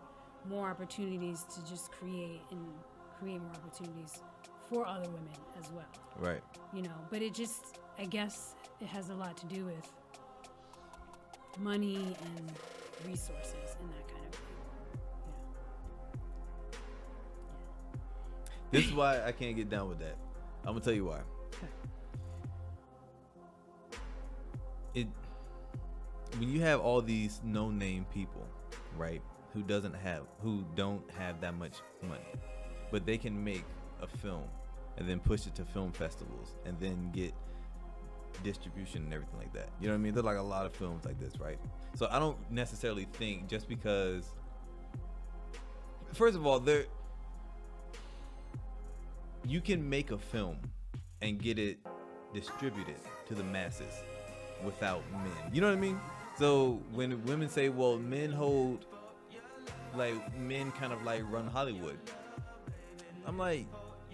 [SPEAKER 1] more opportunities to just create more opportunities for other women as well.
[SPEAKER 2] Right.
[SPEAKER 1] You know, but it just, I guess it has a lot to do with money and resources and that kind of thing.
[SPEAKER 2] This is why I can't get down with that. I'm gonna tell you why. When you have all these no-name people, right, who don't have that much money, but they can make a film and then push it to film festivals and then get distribution and everything like that. You know what I mean? There's like a lot of films like this, right? So I don't necessarily think just because, first of all, you can make a film and get it distributed to the masses without men. You know what I mean? So when women say, well, men kind of like run Hollywood, I'm like,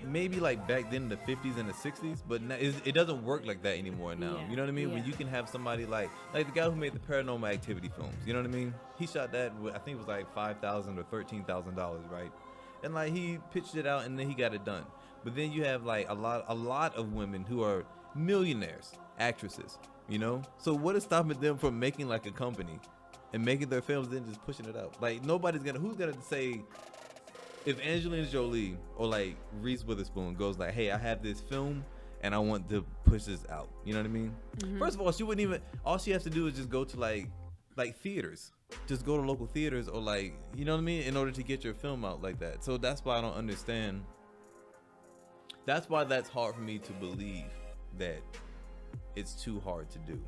[SPEAKER 2] maybe like back then in the 50s and the 60s, but now it doesn't work like that anymore now.
[SPEAKER 1] Yeah,
[SPEAKER 2] You know what I mean?
[SPEAKER 1] yeah.
[SPEAKER 2] When you can have somebody like the guy who made the Paranormal Activity films, you know what I mean? He shot that with, I think it was like $5,000 or $13,000, right? And like he pitched it out and then he got it done. But then you have like a lot of women who are millionaires, actresses, you know? So what is stopping them from making like a company and making their films then just pushing it out? Like who's gonna say, if Angelina Jolie or like Reese Witherspoon goes like, hey, I have this film and I want to push this out. You know what I mean? First of all, all she has to do is just go to like theaters. Just go to local theaters or like, you know what I mean? In order to get your film out like that. So that's why I don't understand. That's why that's hard for me to believe that it's too hard to do.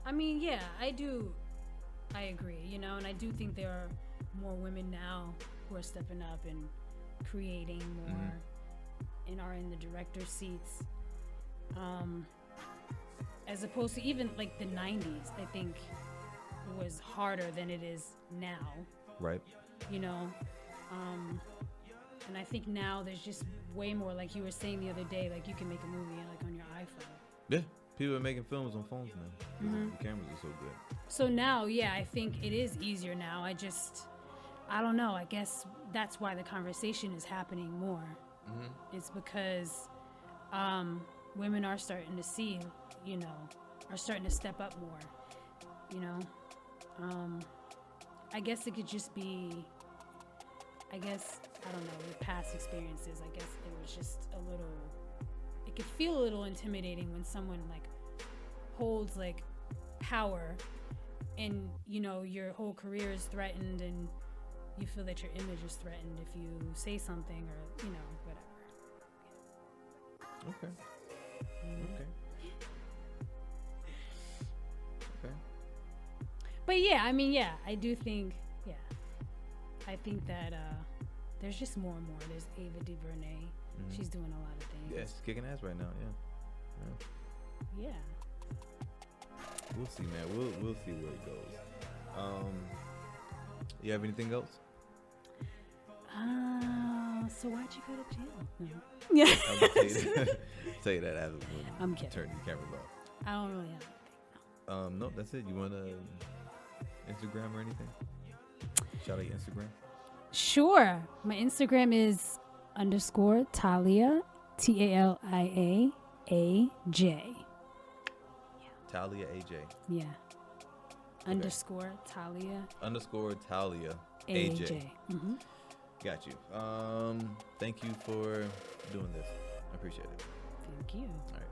[SPEAKER 1] I mean, yeah, I agree, you know, and I do think there are more women now who are stepping up and creating more and are in the director seats. As opposed to even like the 90s, I think was harder than it is now.
[SPEAKER 2] Right.
[SPEAKER 1] You know, and I think now there's just way more, like you were saying the other day, like you can make a movie like on your iPhone.
[SPEAKER 2] Yeah. People are making films on phones now. The cameras are so good.
[SPEAKER 1] So now, yeah, I think it is easier now. I don't know. I guess that's why the conversation is happening more. It's because women are starting to see, you know, are starting to step up more, you know. I guess it could just be, I don't know, with past experiences, I guess it was just it could feel a little intimidating when someone like holds like power and, you know, your whole career is threatened and you feel that your image is threatened if you say something or, you know, whatever.
[SPEAKER 2] Okay.
[SPEAKER 1] But yeah, I mean, yeah, I do think, I think that there's just more and more. There's Ava DuVernay. She's doing a lot of things.
[SPEAKER 2] Yeah, she's kicking ass right now. Yeah. We'll see, man. We'll see where it goes. You have anything else?
[SPEAKER 1] So why'd you go to jail? No.
[SPEAKER 2] Yeah. I'm gonna tell you that after
[SPEAKER 1] I'm kidding.
[SPEAKER 2] Turn the cameras off.
[SPEAKER 1] I don't really have anything.
[SPEAKER 2] No, that's it. You want Instagram or anything? Shout out your Instagram.
[SPEAKER 1] Sure. My Instagram is _Talia, TALIA AJ.
[SPEAKER 2] Talia AJ.
[SPEAKER 1] Yeah.
[SPEAKER 2] Okay.
[SPEAKER 1] _Talia.
[SPEAKER 2] _Talia AJ. Got you. Thank you for doing this. I appreciate it.
[SPEAKER 1] Thank you.
[SPEAKER 2] All right.